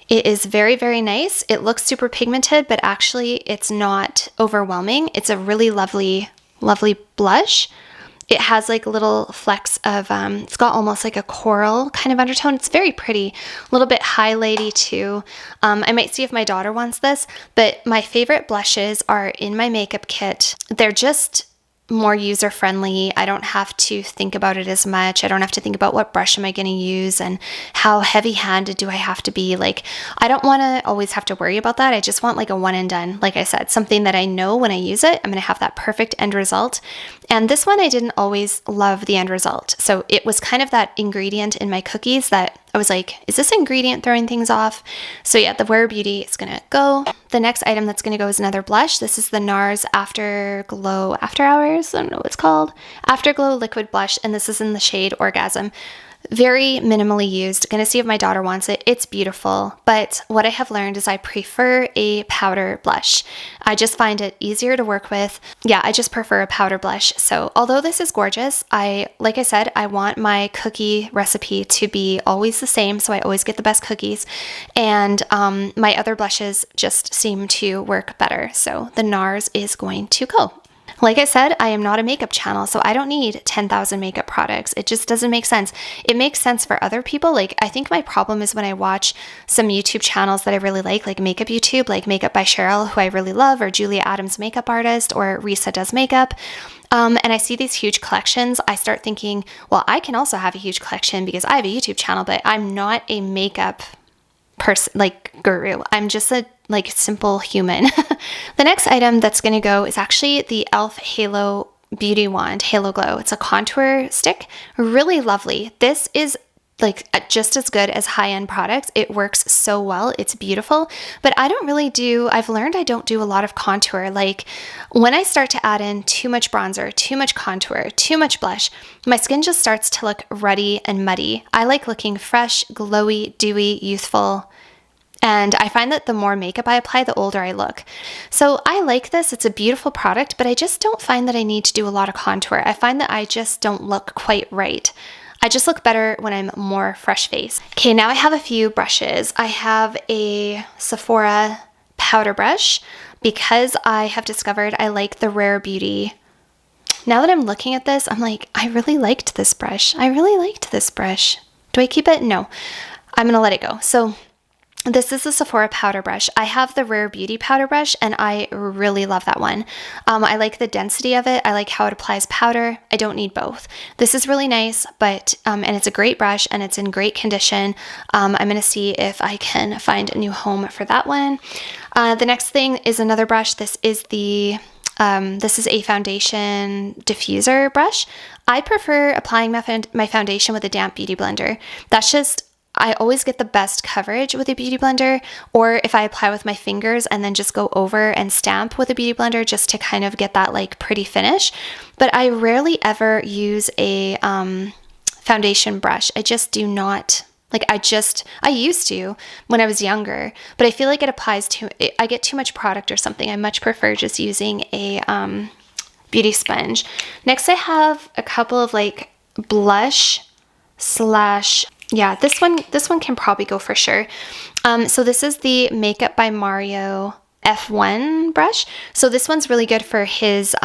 [SPEAKER 1] It is very, very nice. It looks super pigmented, but actually it's not overwhelming. It's a really lovely, lovely blush. It has like little flecks of, it's got almost like a coral kind of undertone. It's very pretty, a little bit highlighty too. I might see if my daughter wants this, but my favorite blushes are in my makeup kit. They're just more user-friendly. I don't have to think about it as much. I don't have to think about what brush am I going to use and how heavy-handed do I have to be. Like, I don't want to always have to worry about that. I just want like a one and done. Like I said, something that I know when I use it, I'm going to have that perfect end result. And this one, I didn't always love the end result. So it was kind of that ingredient in my cookies that I was like, is this ingredient throwing things off? So yeah, the Rare Beauty is gonna go. The next item that's gonna go is another blush. This is the NARS Afterglow After Hours. I don't know what it's called. Afterglow Liquid Blush, and this is in the shade Orgasm. Very minimally used. Gonna see if my daughter wants it. It's beautiful, but what I have learned is I prefer a powder blush. I just find it easier to work with. Yeah, I just prefer a powder blush. So although this is gorgeous, like I said, I want my cookie recipe to be always the same, so I always get the best cookies. And my other blushes just seem to work better. So the NARS is going to go. Like I said, I am not a makeup channel, so I don't need 10,000 makeup products. It just doesn't make sense. It makes sense for other people. Like, I think my problem is when I watch some YouTube channels that I really like makeup YouTube, like Makeup by Cheryl, who I really love, or Julia Adams Makeup Artist, or Risa Does Makeup. And I see these huge collections. I start thinking, well, I can also have a huge collection because I have a YouTube channel, but I'm not a makeup person, like guru. I'm just a simple human. The next item that's going to go is actually the e.l.f. Halo Beauty Wand Halo Glow. It's a contour stick, really lovely. This is like just as good as high-end products. It works so well. It's beautiful, but I've learned I don't do a lot of contour. Like when I start to add in too much bronzer, too much contour, too much blush, my skin just starts to look ruddy and muddy. I like looking fresh, glowy, dewy, youthful. And I find that the more makeup I apply, the older I look. So I like this. It's a beautiful product, but I just don't find that I need to do a lot of contour. I find that I just don't look quite right. I just look better when I'm more fresh faced. Okay, now I have a few brushes. I have a Sephora powder brush because I have discovered I like the Rare Beauty. Now that I'm looking at this, I'm like, I really liked this brush. I really liked this brush. Do I keep it? No, I'm gonna let it go. So this is the Sephora powder brush. I have the Rare Beauty powder brush and I really love that one. I like the density of it. I like how it applies powder. I don't need both. This is really nice, but and it's a great brush and it's in great condition. I'm going to see if I can find a new home for that one. The next thing is another brush. This is a foundation diffuser brush. I prefer applying my foundation with a damp beauty blender. I always get the best coverage with a beauty blender, or if I apply with my fingers and then just go over and stamp with a beauty blender just to kind of get that like pretty finish. But I rarely ever use a foundation brush. I just do not, I used to when I was younger, but I feel like I get too much product or something. I much prefer just using a beauty sponge. Next I have a couple of like blush / yeah, this one can probably go for sure. So this is the Makeup by Mario F1 brush. So this one's really good for his,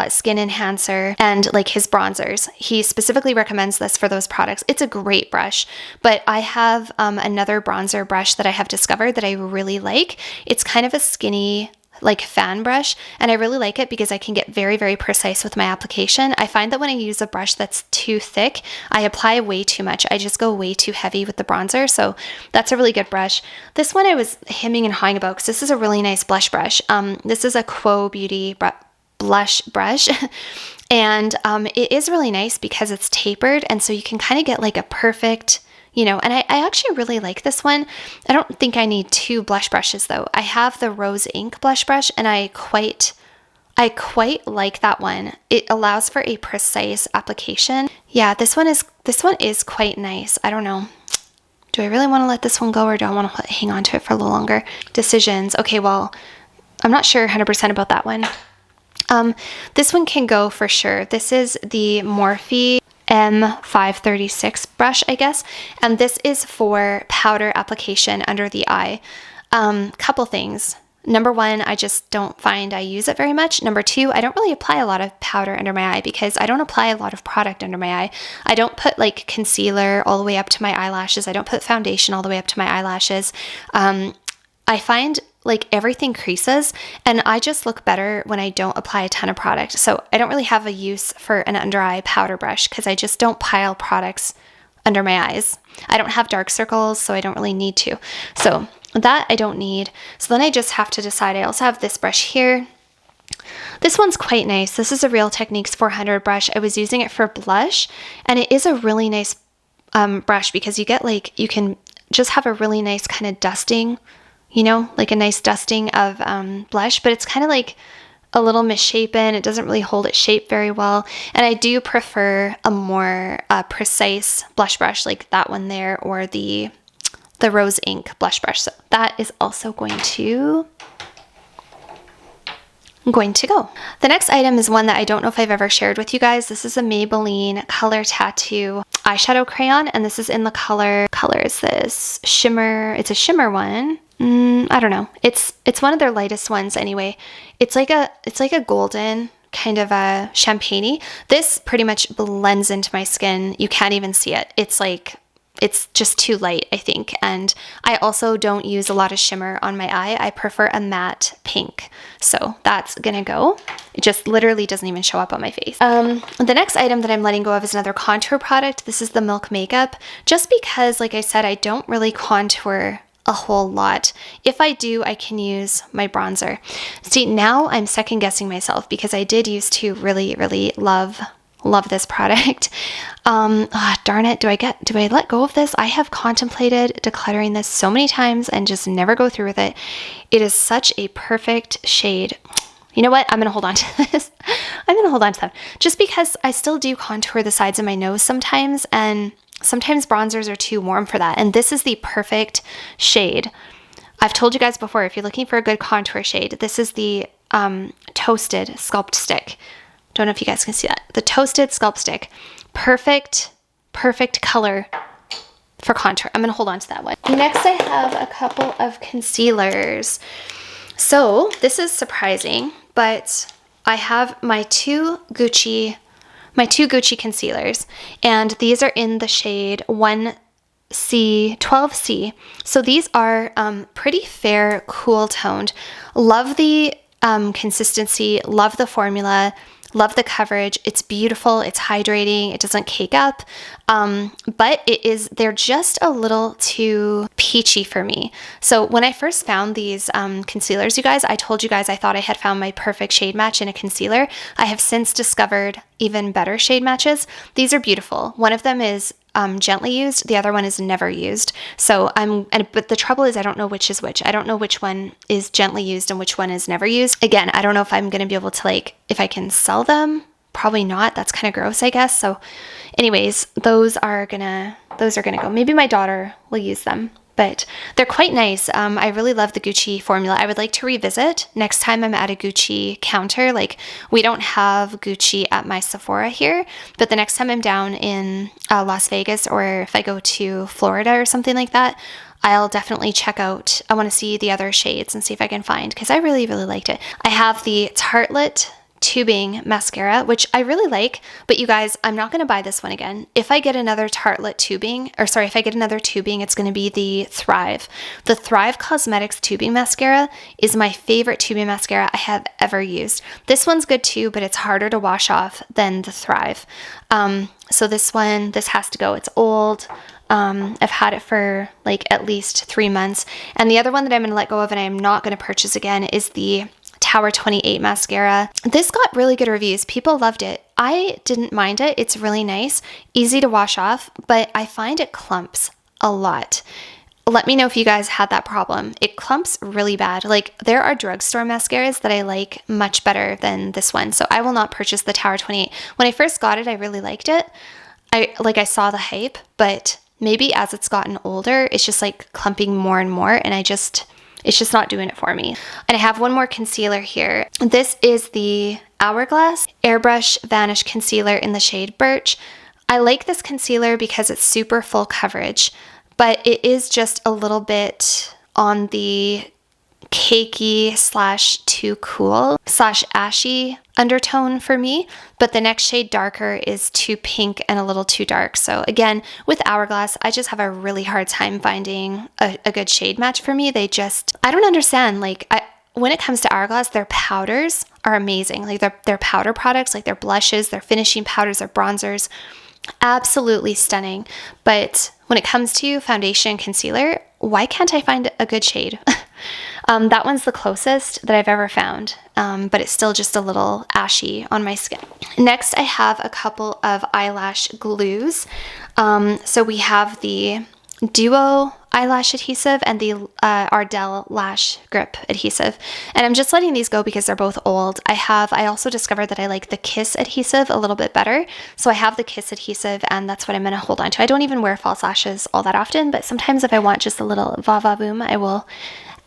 [SPEAKER 1] skin enhancer and like his bronzers. He specifically recommends this for those products. It's a great brush, but I have another bronzer brush that I have discovered that I really like. It's kind of a skinny like fan brush, and I really like it because I can get very, very precise with my application. I find that when I use a brush that's too thick, I apply way too much. I just go way too heavy with the bronzer, so that's a really good brush. This one I was hemming and hawing about because this is a really nice blush brush. This is a Quo Beauty blush brush, and it is really nice because it's tapered, and so you can kind of get like a perfect, and I actually really like this one. I don't think I need two blush brushes though. I have the Rose Ink blush brush and I quite like that one. It allows for a precise application. Yeah, this one is quite nice. I don't know. Do I really want to let this one go or do I want to hang on to it for a little longer? Decisions. Okay, well, I'm not sure 100% about that one. This one can go for sure. This is the Morphe M536 brush, I guess, and this is for powder application under the eye. Couple things. Number one, I just don't find I use it very much. Number two, I don't really apply a lot of powder under my eye because I don't apply a lot of product under my eye. I don't put like concealer all the way up to my eyelashes. I don't put foundation all the way up to my eyelashes. I find like everything creases and I just look better when I don't apply a ton of product. So I don't really have a use for an under eye powder brush because I just don't pile products under my eyes. I don't have dark circles, so I don't really need to. So that I don't need. So then I just have to decide. I also have this brush here. This one's quite nice. This is a Real Techniques 400 brush. I was using it for blush and it is a really nice brush because you get like, you can just have a really nice kind of dusting, you know, like a nice dusting of blush, but it's kind of like a little misshapen. It doesn't really hold its shape very well. And I do prefer a more precise blush brush like that one there, or the Rose Ink blush brush. So that is also going to go. The next item is one that I don't know if I've ever shared with you guys. This is a Maybelline Color Tattoo eyeshadow crayon, and this is in the color is this shimmer. It's a shimmer one. I don't know. It's one of their lightest ones anyway. It's like a golden kind of a champagne-y. This pretty much blends into my skin. You can't even see it. It's just too light, I think. And I also don't use a lot of shimmer on my eye. I prefer a matte pink. So that's gonna go. It just literally doesn't even show up on my face. The next item that I'm letting go of is another contour product. This is the Milk Makeup. Just because, like I said, I don't really contour a whole lot. If I do, I can use my bronzer. See, now I'm second guessing myself because I did used to really, really love this product. Darn it. Do I let go of this? I have contemplated decluttering this so many times and just never go through with it. It is such a perfect shade. You know what? I'm going to hold on to this. I'm going to hold on to that just because I still do contour the sides of my nose sometimes, and sometimes bronzers are too warm for that. And this is the perfect shade. I've told you guys before, if you're looking for a good contour shade, this is the Toasted Sculpt Stick. Don't know if you guys can see that. The Toasted Sculpt Stick. Perfect color for contour. I'm going to hold on to that one. Next, I have a couple of concealers. So this is surprising, but I have my two Gucci concealers, and these are in the shade 1C, 12C. So these are pretty fair, cool toned. Love the consistency, love the formula. Love the coverage. It's beautiful. It's hydrating. It doesn't cake up. But they're just a little too peachy for me. So when I first found these concealers, you guys, I told you guys I thought I had found my perfect shade match in a concealer. I have since discovered even better shade matches. These are beautiful. One of them is gently used. The other one is never used. But the trouble is I don't know which is which. I don't know which one is gently used and which one is never used. Again, I don't know if I'm going to be able to if I can sell them. Probably not. That's kind of gross, I guess. So anyways, those are gonna go. Maybe my daughter will use them. But they're quite nice. I really love the Gucci formula. I would like to revisit next time I'm at a Gucci counter. We don't have Gucci at my Sephora here, but the next time I'm down in Las Vegas, or if I go to Florida or something like that, I'll definitely check out. I want to see the other shades and see if I can find, because I really, really liked it. I have the Tartelette tubing mascara, which I really like, but you guys, I'm not going to buy this one again. If I get another Tartelette tubing, it's going to be the Thrive. The Thrive Cosmetics tubing mascara is my favorite tubing mascara I have ever used. This one's good too, but it's harder to wash off than the Thrive. So this has to go. It's old. I've had it for at least 3 months. And the other one that I'm going to let go of and I am not going to purchase again is the Tower 28 mascara. This got really good reviews. People loved it. I didn't mind it. It's really nice, easy to wash off, but I find it clumps a lot. Let me know if you guys had that problem. It clumps really bad. There are drugstore mascaras that I like much better than this one. So I will not purchase the Tower 28. When I first got it, I really liked it. I saw the hype, but maybe as it's gotten older, it's just clumping more and more, and it's just not doing it for me. And I have one more concealer here. This is the Hourglass Airbrush Vanish Concealer in the shade Birch. I like this concealer because it's super full coverage, but it is just a little bit on the cakey / too cool / ashy undertone for me, but the next shade darker is too pink and a little too dark. So again, with Hourglass, I just have a really hard time finding a good shade match for me. I don't understand. When it comes to Hourglass, their powders are amazing. Their powder products, their blushes, their finishing powders, their bronzers, absolutely stunning. But when it comes to foundation concealer, why can't I find a good shade? That one's the closest that I've ever found, but it's still just a little ashy on my skin. Next, I have a couple of eyelash glues. So we have the Duo eyelash adhesive and the Ardell lash grip adhesive, and I'm just letting these go because they're both old. I also discovered that I like the Kiss adhesive a little bit better, so I have the Kiss adhesive, and that's what I'm going to hold on to. I don't even wear false lashes all that often, but sometimes if I want just a little va boom, I will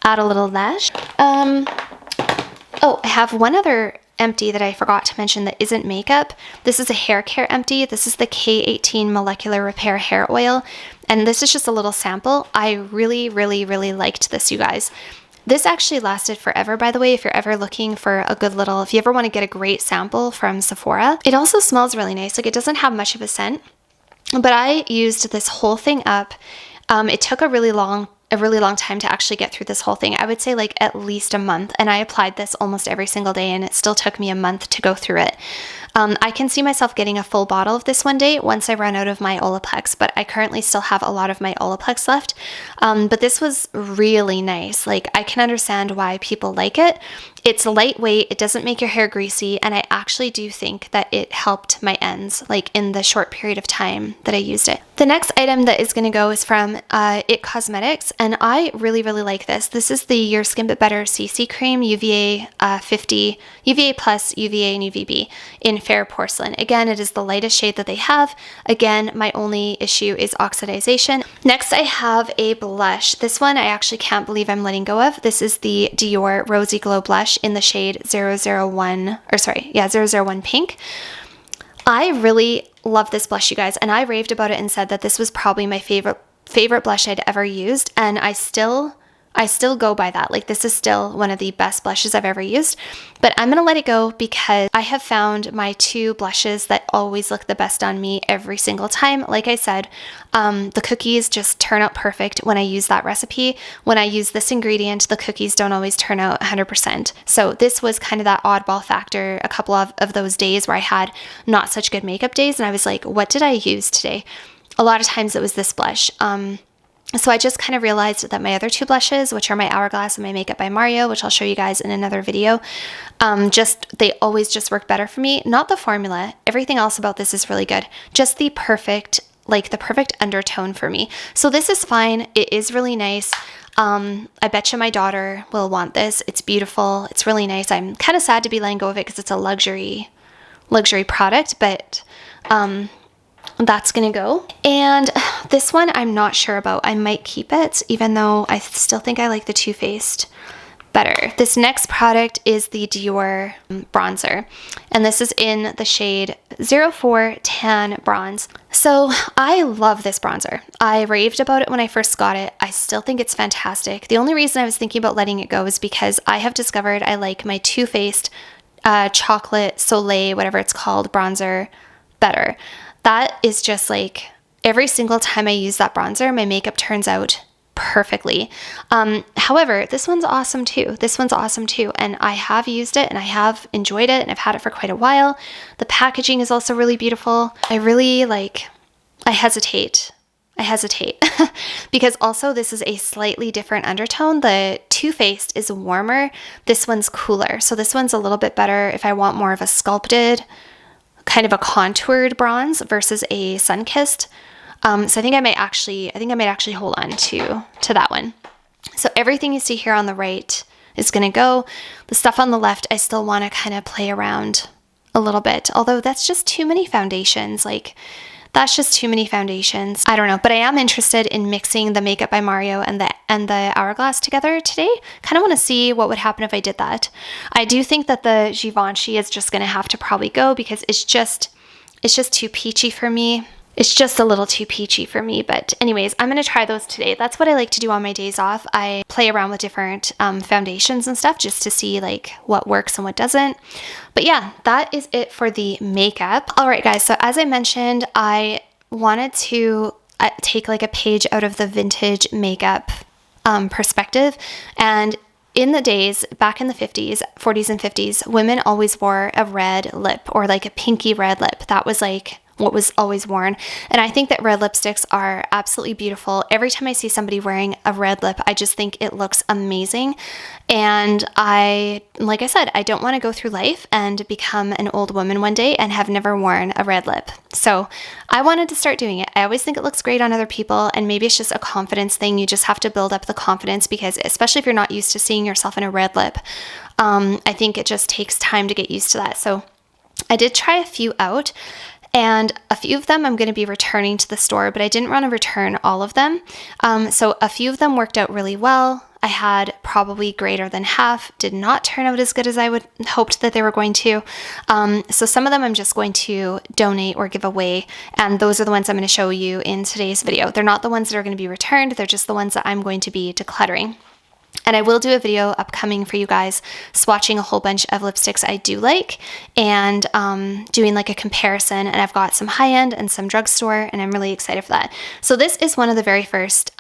[SPEAKER 1] add a little lash. Oh, I have one other empty that I forgot to mention that isn't makeup. This is a hair care empty. This is the K18 Molecular Repair Hair Oil, and this is just a little sample. I really liked this, you guys. This actually lasted forever, by the way, if you're ever looking for a good little, if you ever want to get a great sample from Sephora. It also smells really nice. Like, it doesn't have much of a scent, but I used this whole thing up. It took a really long time to actually get through this whole thing. I would say like at least a month, and I applied this almost every single day, and it still took me a month to go through it. I can see myself getting a full bottle of this one day once I run out of my Olaplex, but I currently still have a lot of my Olaplex left. But this was really nice. Like, I can understand why people like it. It's lightweight, it doesn't make your hair greasy, and I actually do think that it helped my ends, like in the short period of time that I used it. The next item that is going to go is from It Cosmetics, and I really like this. This is the Your Skin But Better CC Cream UVA 50, UVA Plus, UVA, and UVB in Fair Porcelain. Again, it is the lightest shade that they have. Again, my only issue is oxidization. Next, I have a blush. This one I actually can't believe I'm letting go of. This is the Dior Rosy Glow Blush in the shade 001 Pink. I really love this blush, you guys, and I raved about it and said that this was probably my favorite blush I'd ever used, and I still go by that. Like, this is still one of the best blushes I've ever used, but I'm gonna let it go because I have found my two blushes that always look the best on me every single time. Like I said, the cookies just turn out perfect when I use that recipe. When I use this ingredient, the cookies don't always turn out 100%. So this was kind of that oddball factor, a couple of those days where I had not such good makeup days, and I was like, what did I use today? A lot of times it was this blush. So I just kind of realized that my other two blushes, which are my Hourglass and my Makeup by Mario, which I'll show you guys in another video, they always just work better for me. Not the formula. Everything else about this is really good. Just the perfect undertone for me. So this is fine. It is really nice. I bet you my daughter will want this. It's beautiful. It's really nice. I'm kind of sad to be letting go of it because it's a luxury product, but that's gonna go. And this one I'm not sure about. I might keep it, even though I still think I like the Too Faced better. This next product is the Dior bronzer, and this is in the shade 04 Tan Bronze. So I love this bronzer. I raved about it when I first got it. I still think it's fantastic. The only reason I was thinking about letting it go is because I have discovered I like my Too Faced Chocolate Soleil, whatever it's called, bronzer better. That is just like, every single time I use that bronzer, my makeup turns out perfectly. However, this one's awesome too. And I have used it and I have enjoyed it, and I've had it for quite a while. The packaging is also really beautiful. I hesitate because also this is a slightly different undertone. The Too Faced is warmer. This one's cooler. So this one's a little bit better if I want more of a sculpted, kind of a contoured bronze versus a sun-kissed. So I think I might actually hold on to that one. So everything you see here on the right is gonna go. The stuff on the left, I still want to kind of play around a little bit. Although that's just too many foundations. I don't know, but I am interested in mixing the Makeup by Mario and the Hourglass together today. Kind of want to see what would happen if I did that. I do think that the Givenchy is just going to have to probably go because it's just too peachy for me. It's just a little too peachy for me. But anyways, I'm going to try those today. That's what I like to do on my days off. I play around with different foundations and stuff just to see like what works and what doesn't. But yeah, that is it for the makeup. All right, guys. So as I mentioned, I wanted to take like a page out of the vintage makeup perspective. And in the days back in the 40s and 50s, women always wore a red lip or like a pinky red lip. That was like what was always worn. And I think that red lipsticks are absolutely beautiful. Every time I see somebody wearing a red lip, I just think it looks amazing. And like I said, I don't want to go through life and become an old woman one day and have never worn a red lip. So I wanted to start doing it. I always think it looks great on other people, and maybe it's just a confidence thing. You just have to build up the confidence, because especially if you're not used to seeing yourself in a red lip, I think it just takes time to get used to that. So I did try a few out, and a few of them I'm going to be returning to the store, but I didn't want to return all of them. So a few of them worked out really well. I had probably greater than half, did not turn out as good as I would hoped that they were going to. So some of them I'm just going to donate or give away, and those are the ones I'm going to show you in today's video. They're not the ones that are going to be returned, they're just the ones that I'm going to be decluttering. And I will do a video upcoming for you guys swatching a whole bunch of lipsticks I do like, and doing like a comparison. And I've got some high-end and some drugstore, and I'm really excited for that. So this is one of the very first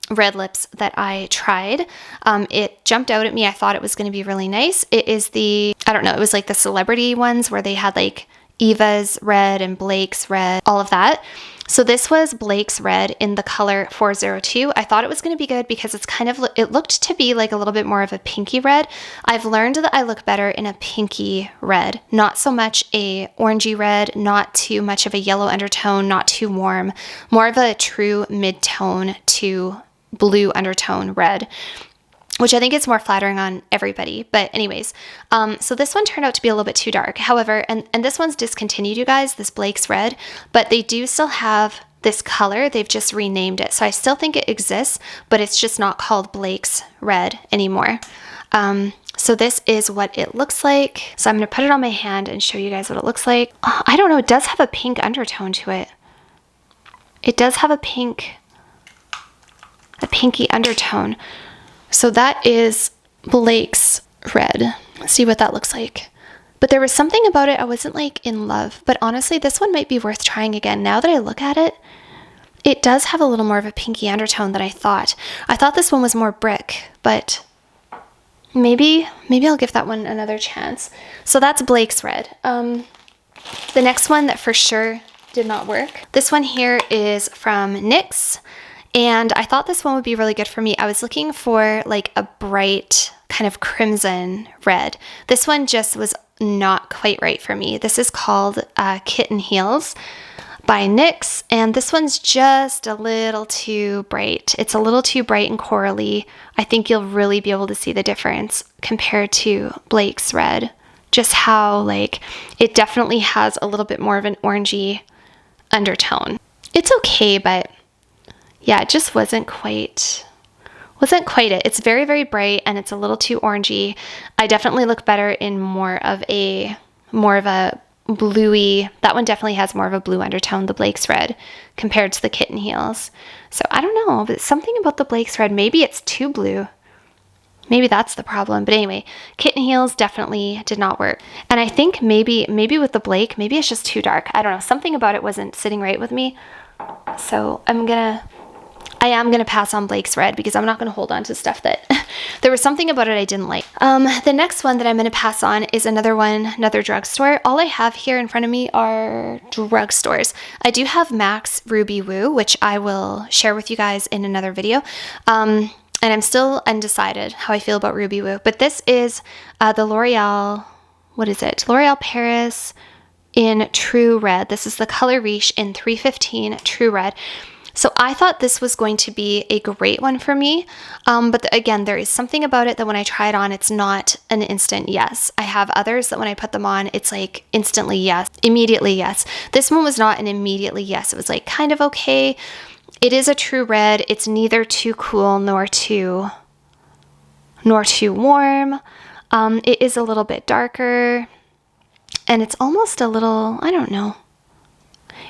[SPEAKER 1] red lips that I tried. It jumped out at me. I thought it was going to be really nice. It is the, I don't know, it was like the celebrity ones where they had like Eva's red and Blake's red, all of that. So this was Blake's red in the color 402. I thought it was going to be good because it's kind of, it looked to be like a little bit more of a pinky red. I've learned that I look better in a pinky red, not so much a orangey red, not too much of a yellow undertone, not too warm, more of a true mid-tone to blue undertone red, which I think is more flattering on everybody. But anyways, so this one turned out to be a little bit too dark. However, and this one's discontinued, you guys, this Blake's red, but they do still have this color. They've just renamed it. So I still think it exists, but it's just not called Blake's red anymore. So this is what it looks like. So I'm going to put it on my hand and show you guys what it looks like. I don't know. It does have a pink undertone to it. It does have a pinky undertone. So that is Blake's red. Let's see what that looks like. But there was something about it I wasn't like in love. But honestly, this one might be worth trying again. Now that I look at it, it does have a little more of a pinky undertone than I thought. I thought this one was more brick, but maybe I'll give that one another chance. So that's Blake's red. The next one that for sure did not work. This one here is from NYX. And I thought this one would be really good for me. I was looking for like a bright kind of crimson red. This one just was not quite right for me. This is called Kitten Heels by NYX. And this one's just a little too bright. It's a little too bright and corally. I think you'll really be able to see the difference compared to Blake's red. Just how like it definitely has a little bit more of an orangey undertone. It's okay, but yeah, it just wasn't quite it. It's very, very bright and it's a little too orangey. I definitely look better in more of a bluey, that one definitely has more of a blue undertone, the Blake's red, compared to the Kitten Heels. So I don't know, but something about the Blake's red, maybe it's too blue. Maybe that's the problem. But anyway, Kitten Heels definitely did not work. And I think maybe with the Blake, maybe it's just too dark. I don't know. Something about it wasn't sitting right with me. So I am going to pass on Blake's red because I'm not going to hold on to stuff that there was something about it I didn't like. The next one that I'm going to pass on is another drugstore. All I have here in front of me are drugstores. I do have MAC's Ruby Woo, which I will share with you guys in another video. And I'm still undecided how I feel about Ruby Woo, but this is the L'Oreal, what is it? L'Oreal Paris in True Red. This is the color Riche in 315 True Red. So I thought this was going to be a great one for me, but again, there is something about it that when I try it on, it's not an instant yes. I have others that when I put them on, it's like instantly yes, immediately yes. This one was not an immediately yes. It was like kind of okay. It is a true red. It's neither too cool nor too warm. It is a little bit darker, and it's almost a little, I don't know.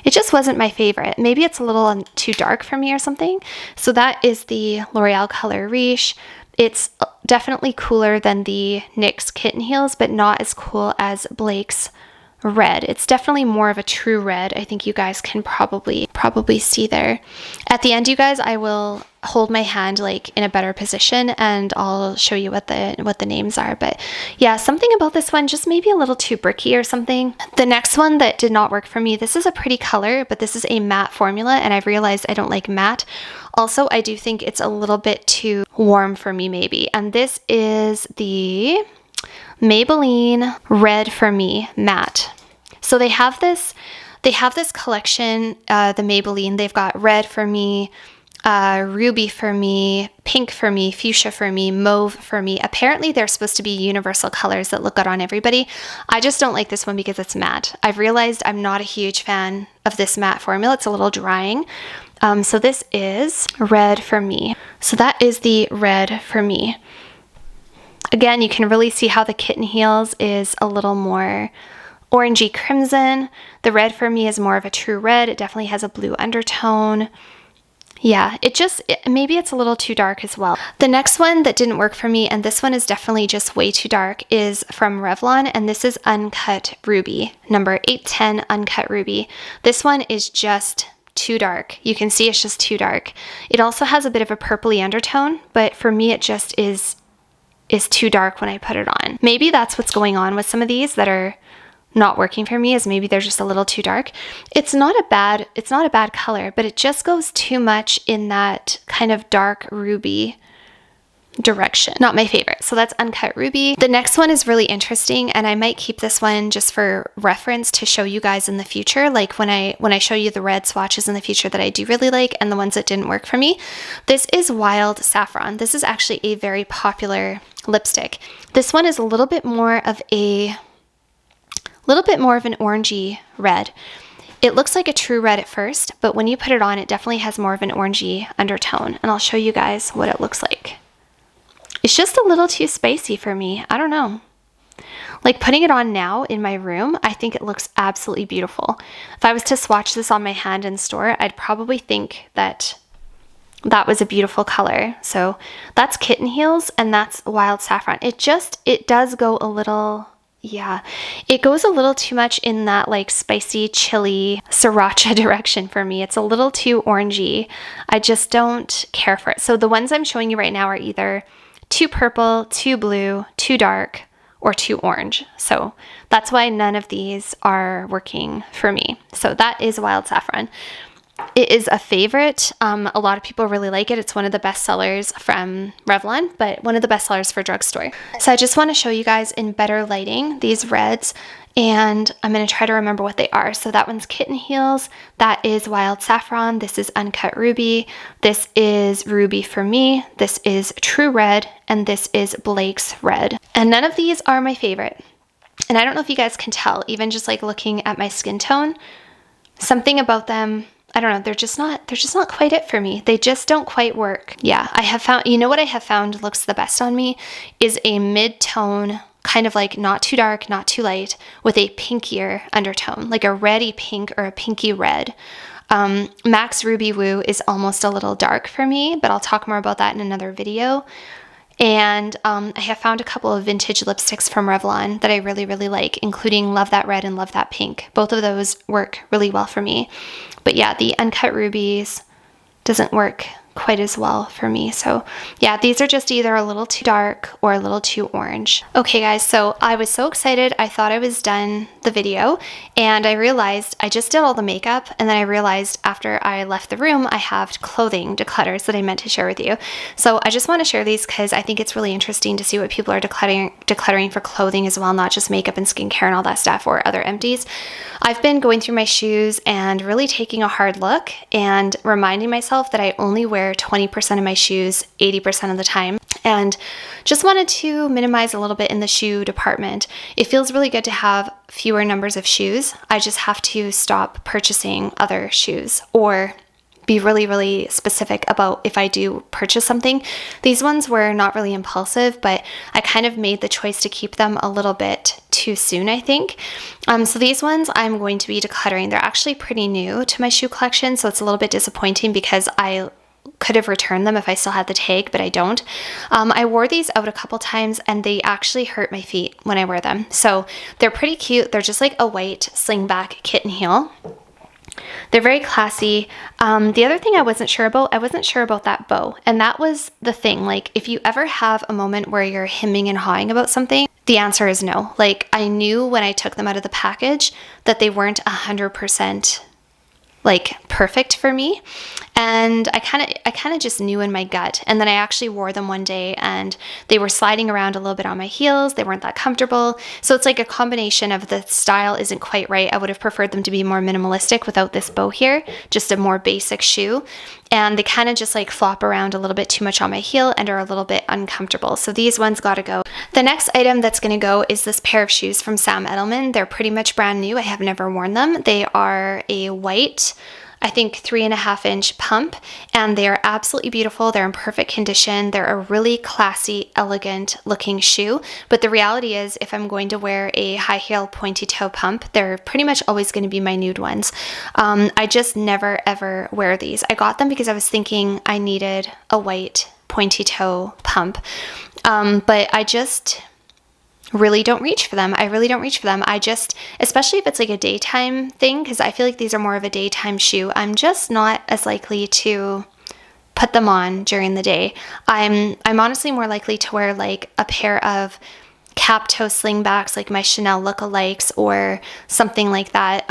[SPEAKER 1] It just wasn't my favorite. Maybe it's a little too dark for me or something. So that is the L'Oreal color Riche. It's definitely cooler than the NYX Kitten Heels, but not as cool as Blake's red. It's definitely more of a true red. I think you guys can probably see there. At the end, you guys, I will hold my hand like in a better position and I'll show you what the names are. But yeah, something about this one just maybe a little too bricky or something. The next one that did not work for me, this is a pretty color, but this is a matte formula and I've realized I don't like matte. Also, I do think it's a little bit too warm for me maybe. And this is the Maybelline Red for Me Matte. So they have this collection, the Maybelline. They've got red for me, ruby for me, pink for me, fuchsia for me, mauve for me. Apparently they're supposed to be universal colors that look good on everybody. I just don't like this one because it's matte. I've realized I'm not a huge fan of this matte formula. It's a little drying. So this is red for me. So that is the red for me. Again, you can really see how the Kitten Heels is a little more orangey crimson. The red for me is more of a true red. It definitely has a blue undertone. Yeah, maybe it's a little too dark as well. The next one that didn't work for me, and this one is definitely just way too dark, is from Revlon, and this is Uncut Ruby, number 810 Uncut Ruby. This one is just too dark. You can see it's just too dark. It also has a bit of a purpley undertone, but for me it just is too dark when I put it on. Maybe that's what's going on with some of these that are not working for me, is maybe they're just a little too dark. It's not a bad color, but it just goes too much in that kind of dark ruby direction. Not my favorite. So that's Uncut Ruby. The next one is really interesting, and I might keep this one just for reference to show you guys in the future, like when I show you the red swatches in the future that I do really like and the ones that didn't work for me. This is Wild Saffron. This is actually a very popular lipstick. This one is a little bit more of an orangey red. It looks like a true red at first, but when you put it on, it definitely has more of an orangey undertone, and I'll show you guys what it looks like. It's just a little too spicy for me. I don't know. Like putting it on now in my room, I think it looks absolutely beautiful. If I was to swatch this on my hand in store, I'd probably think that was a beautiful color. So that's Kitten Heels and that's Wild Saffron. It does go a little, yeah, it goes a little too much in that like spicy, chili, sriracha direction for me. It's a little too orangey. I just don't care for it. So the ones I'm showing you right now are either too purple, too blue, too dark, or too orange. So that's why none of these are working for me. So that is Wild Saffron. It is a favorite. A lot of people really like it. It's one of the best sellers from Revlon, but one of the best sellers for drugstore. So I just want to show you guys in better lighting these reds, and I'm going to try to remember what they are. So that one's Kitten Heels. That is Wild Saffron. This is Uncut Ruby. This is Ruby for Me. This is True Red, and this is Blake's Red. And none of these are my favorite. And I don't know if you guys can tell, even just like looking at my skin tone, something about them, I don't know, they're just not quite it for me. They just don't quite work. Yeah, I have found, you know what I have found looks the best on me is a mid-tone, kind of like not too dark, not too light, with a pinkier undertone, like a reddy pink or a pinky red. Max Ruby Woo is almost a little dark for me, but I'll talk more about that in another video. And I have found a couple of vintage lipsticks from Revlon that I really, really like, including Love That Red and Love That Pink. Both of those work really well for me. But yeah, the Uncut Rubies doesn't work quite as well for me. So yeah, these are just either a little too dark or a little too orange. Okay guys, so I was so excited. I thought I was done the video and I realized I just did all the makeup, and then I realized after I left the room, I have clothing declutters that I meant to share with you. So I just want to share these because I think it's really interesting to see what people are decluttering for clothing as well, not just makeup and skincare and all that stuff or other empties. I've been going through my shoes and really taking a hard look and reminding myself that I only wear 20% of my shoes 80% of the time, and just wanted to minimize a little bit in the shoe department. It feels really good to have fewer numbers of shoes. I just have to stop purchasing other shoes or be really, really specific about if I do purchase something. These ones were not really impulsive, but I kind of made the choice to keep them a little bit too soon, I think. So these ones I'm going to be decluttering. They're actually pretty new to my shoe collection, so it's a little bit disappointing because I could have returned them if I still had the tag, but I don't. I wore these out a couple times and they actually hurt my feet when I wear them. So they're pretty cute. They're just like a white slingback kitten heel. They're very classy. The other thing I wasn't sure about that bow. And that was the thing. Like, if you ever have a moment where you're hemming and hawing about something, the answer is no. Like, I knew when I took them out of the package that they weren't 100% like perfect for me. And I kind of just knew in my gut. And then I actually wore them one day and they were sliding around a little bit on my heels. They weren't that comfortable. So it's like a combination of the style isn't quite right. I would have preferred them to be more minimalistic without this bow here, just a more basic shoe. And they kind of just like flop around a little bit too much on my heel and are a little bit uncomfortable. So these ones gotta go. The next item that's gonna go is this pair of shoes from Sam Edelman. They're pretty much brand new. I have never worn them. They are a white, I think 3.5-inch pump, and they are absolutely beautiful. They're in perfect condition. They're a really classy, elegant looking shoe. But the reality is, if I'm going to wear a high heel pointy toe pump, they're pretty much always going to be my nude ones. I just never ever wear these. I got them because I was thinking I needed a white pointy toe pump. But I just really don't reach for them. I just, especially if it's like a daytime thing, because I feel like these are more of a daytime shoe, I'm just not as likely to put them on during the day. I'm honestly more likely to wear like a pair of cap toe slingbacks, like my Chanel lookalikes or something like that.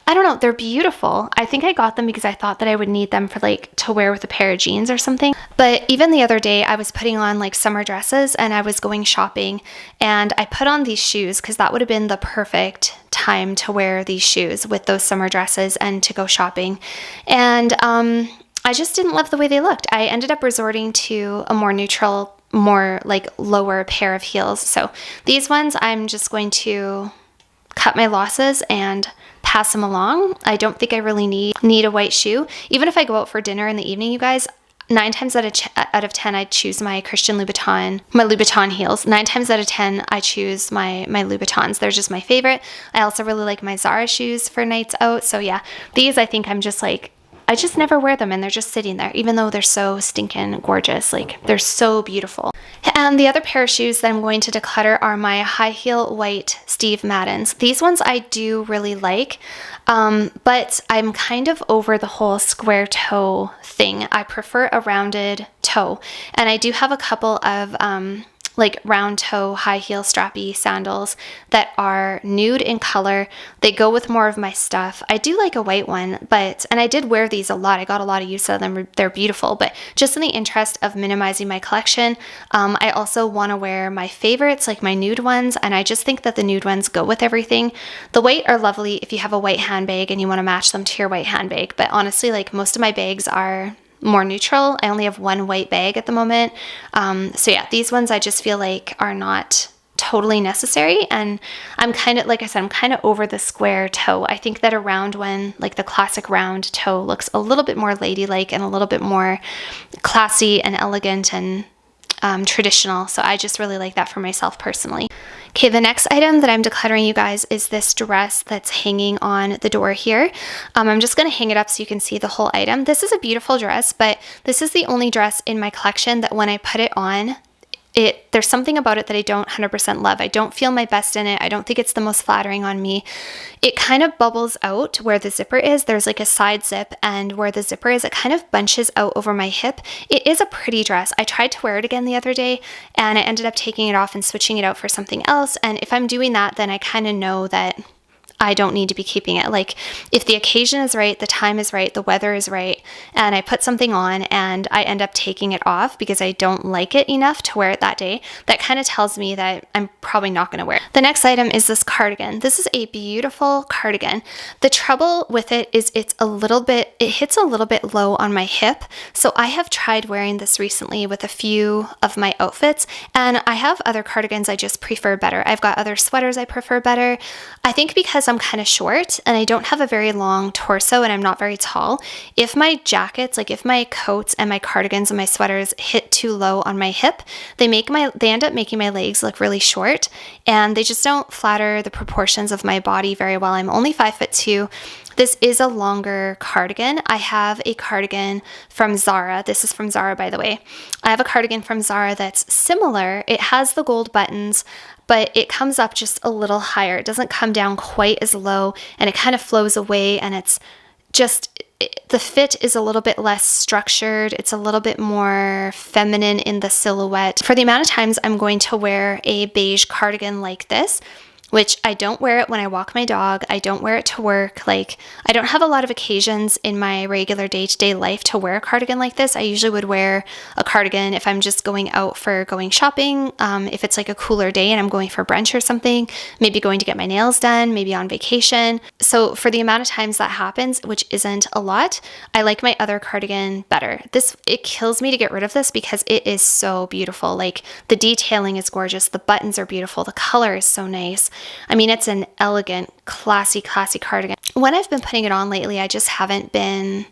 [SPEAKER 1] I don't know, they're beautiful. I think I got them because I thought that I would need them for like to wear with a pair of jeans or something. But even the other day I was putting on like summer dresses and I was going shopping and I put on these shoes because that would have been the perfect time to wear these shoes with those summer dresses and to go shopping. And I just didn't love the way they looked. I ended up resorting to a more neutral, more like lower pair of heels. So these ones I'm just going to cut my losses and pass them along. I don't think I really need a white shoe. Even if I go out for dinner in the evening, you guys, 9 times out of 10, I choose my Christian Louboutin, my Louboutin heels. 9 times out of 10, I choose my Louboutins. They're just my favorite. I also really like my Zara shoes for nights out. So yeah, these I think I'm just like, I just never wear them and they're just sitting there, even though they're so stinking gorgeous. Like, they're so beautiful. And the other pair of shoes that I'm going to declutter are my high heel white Steve Maddens. These ones I do really like, but I'm kind of over the whole square toe thing. I prefer a rounded toe. And I do have a couple of like round toe high heel strappy sandals that are nude in color. They go with more of my stuff. I do like a white one, and I did wear these a lot. I got a lot of use out of them. They're beautiful, but just in the interest of minimizing my collection, I also want to wear my favorites, like my nude ones, and I just think that the nude ones go with everything. The white are lovely if you have a white handbag and you want to match them to your white handbag, but honestly, like most of my bags are more neutral. I only have one white bag at the moment. So yeah, these ones I just feel like are not totally necessary. And I'm kind of, like I said, I'm kind of over the square toe. I think that a round one, like the classic round toe, looks a little bit more ladylike and a little bit more classy and elegant and traditional. So I just really like that for myself personally. Okay, the next item that I'm decluttering, you guys, is this dress that's hanging on the door here. I'm just going to hang it up so you can see the whole item. This is a beautiful dress, but this is the only dress in my collection that when I put it on, there's something about it that I don't 100% love. I don't feel my best in it. I don't think it's the most flattering on me. It kind of bubbles out where the zipper is. There's like a side zip, and where the zipper is, it kind of bunches out over my hip. It is a pretty dress. I tried to wear it again the other day and I ended up taking it off and switching it out for something else. And if I'm doing that, then I kind of know that I don't need to be keeping it. Like, if the occasion is right, the time is right, the weather is right, and I put something on and I end up taking it off because I don't like it enough to wear it that day, that kind of tells me that I'm probably not going to wear it. The next item is this cardigan. This is a beautiful cardigan. The trouble with it is it hits a little bit low on my hip. So I have tried wearing this recently with a few of my outfits, and I have other cardigans I just prefer better. I've got other sweaters I prefer better. I think because I'm kind of short and I don't have a very long torso and I'm not very tall, if my jackets, like if my coats and my cardigans and my sweaters hit too low on my hip, they end up making my legs look really short, and they just don't flatter the proportions of my body very well. I'm only 5'2". This is a longer cardigan. I have a cardigan from Zara. This is from Zara, by the way. I have a cardigan from Zara that's similar. It has the gold buttons, but it comes up just a little higher. It doesn't come down quite as low, and it kind of flows away, and it's just, the fit is a little bit less structured. It's a little bit more feminine in the silhouette. For the amount of times I'm going to wear a beige cardigan like this, which I don't wear it when I walk my dog. I don't wear it to work. Like, I don't have a lot of occasions in my regular day-to-day life to wear a cardigan like this. I usually would wear a cardigan if I'm just going out for going shopping, if it's like a cooler day and I'm going for brunch or something, maybe going to get my nails done, maybe on vacation. So for the amount of times that happens, which isn't a lot, I like my other cardigan better. It kills me to get rid of this because it is so beautiful. Like, the detailing is gorgeous. The buttons are beautiful. The color is so nice. I mean, it's an elegant, classy cardigan. When I've been putting it on lately, it just hasn't been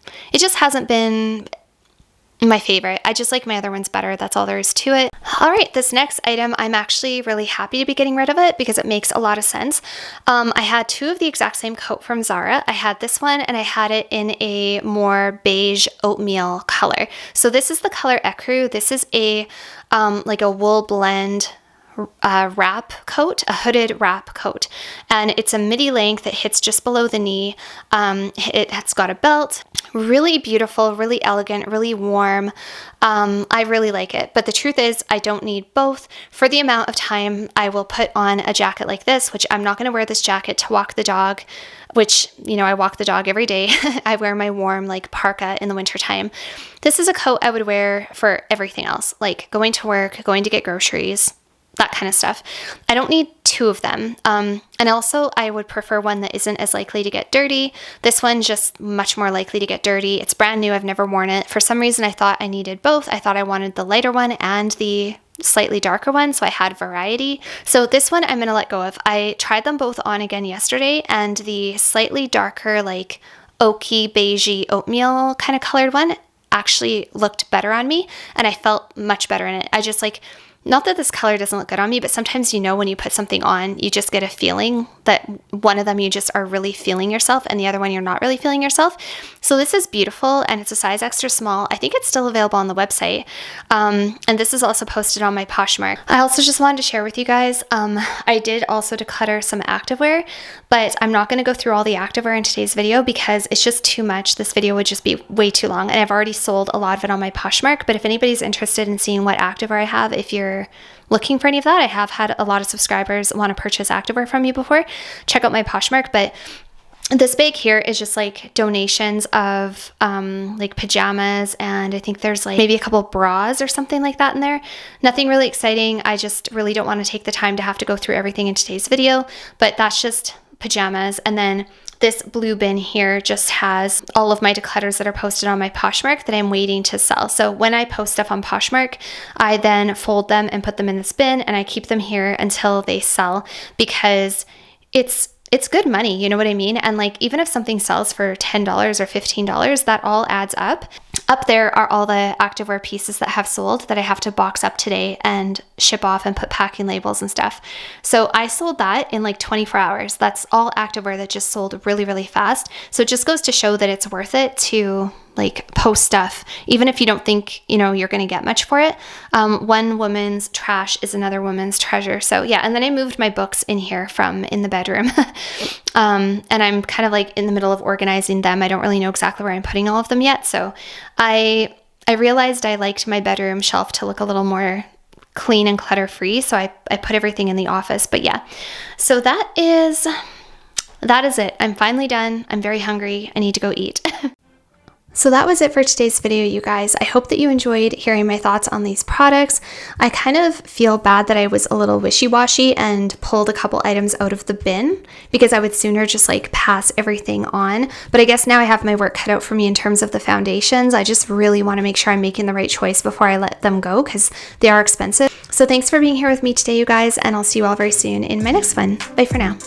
[SPEAKER 1] my favorite. I just like my other ones better. That's all there is to it. All right, this next item, I'm actually really happy to be getting rid of it because it makes a lot of sense. I had two of the exact same coat from Zara. I had this one and I had it in a more beige oatmeal color. So this is the color Ecru. This is a like a wool blend wrap coat, a hooded wrap coat, and it's a midi length. It hits just below the knee. It's got a belt. Really beautiful, really elegant, really warm. I really like it, but the truth is I don't need both. For the amount of time I will put on a jacket like this, which I'm not going to wear this jacket to walk the dog, which, you know, I walk the dog every day. I wear my warm like parka in the wintertime. This is a coat I would wear for everything else, like going to work, going to get groceries, that kind of stuff. I don't need two of them. And also I would prefer one that isn't as likely to get dirty. This one's just much more likely to get dirty. It's brand new. I've never worn it. For some reason, I thought I needed both. I thought I wanted the lighter one and the slightly darker one, so I had variety. So this one I'm going to let go of. I tried them both on again yesterday, and the slightly darker, like oaky, beigey, oatmeal kind of colored one actually looked better on me, and I felt much better in it. I just like, not that this color doesn't look good on me, but sometimes, you know, when you put something on, you just get a feeling that one of them you just are really feeling yourself and the other one you're not really feeling yourself. So this is beautiful, and it's a size extra small. I think it's still available on the website. And this is also posted on my Poshmark. I also just wanted to share with you guys, I did also declutter some activewear, but I'm not going to go through all the activewear in today's video because it's just too much. This video would just be way too long, and I've already sold a lot of it on my Poshmark. But if anybody's interested in seeing what activewear I have, if you're looking for any of that, I have had a lot of subscribers want to purchase activewear from me before. Check out my Poshmark. But this bag here is just like donations of like pajamas, and I think there's like maybe a couple bras or something like that in there. Nothing really exciting. I just really don't want to take the time to have to go through everything in today's video, but that's just pajamas. And then this blue bin here just has all of my declutters that are posted on my Poshmark that I'm waiting to sell. So when I post stuff on Poshmark, I then fold them and put them in this bin, and I keep them here until they sell, because it's good money, you know what I mean? And like, even if something sells for $10 or $15, that all adds up. Up there are all the activewear pieces that have sold that I have to box up today and ship off and put packing labels and stuff. So I sold that in like 24 hours. That's all activewear that just sold really, really fast. So it just goes to show that it's worth it to like post stuff, even if you don't think, you know, you're going to get much for it. One woman's trash is another woman's treasure. So yeah. And then I moved my books in here from in the bedroom. And I'm kind of like in the middle of organizing them. I don't really know exactly where I'm putting all of them yet. So I realized I liked my bedroom shelf to look a little more clean and clutter free. So I put everything in the office. But yeah, so that is it. I'm finally done. I'm very hungry. I need to go eat. So that was it for today's video, you guys. I hope that you enjoyed hearing my thoughts on these products. I kind of feel bad that I was a little wishy-washy and pulled a couple items out of the bin, because I would sooner just like pass everything on. But I guess now I have my work cut out for me in terms of the foundations. I just really want to make sure I'm making the right choice before I let them go, because they are expensive. So thanks for being here with me today, you guys, and I'll see you all very soon in my next one. Bye for now.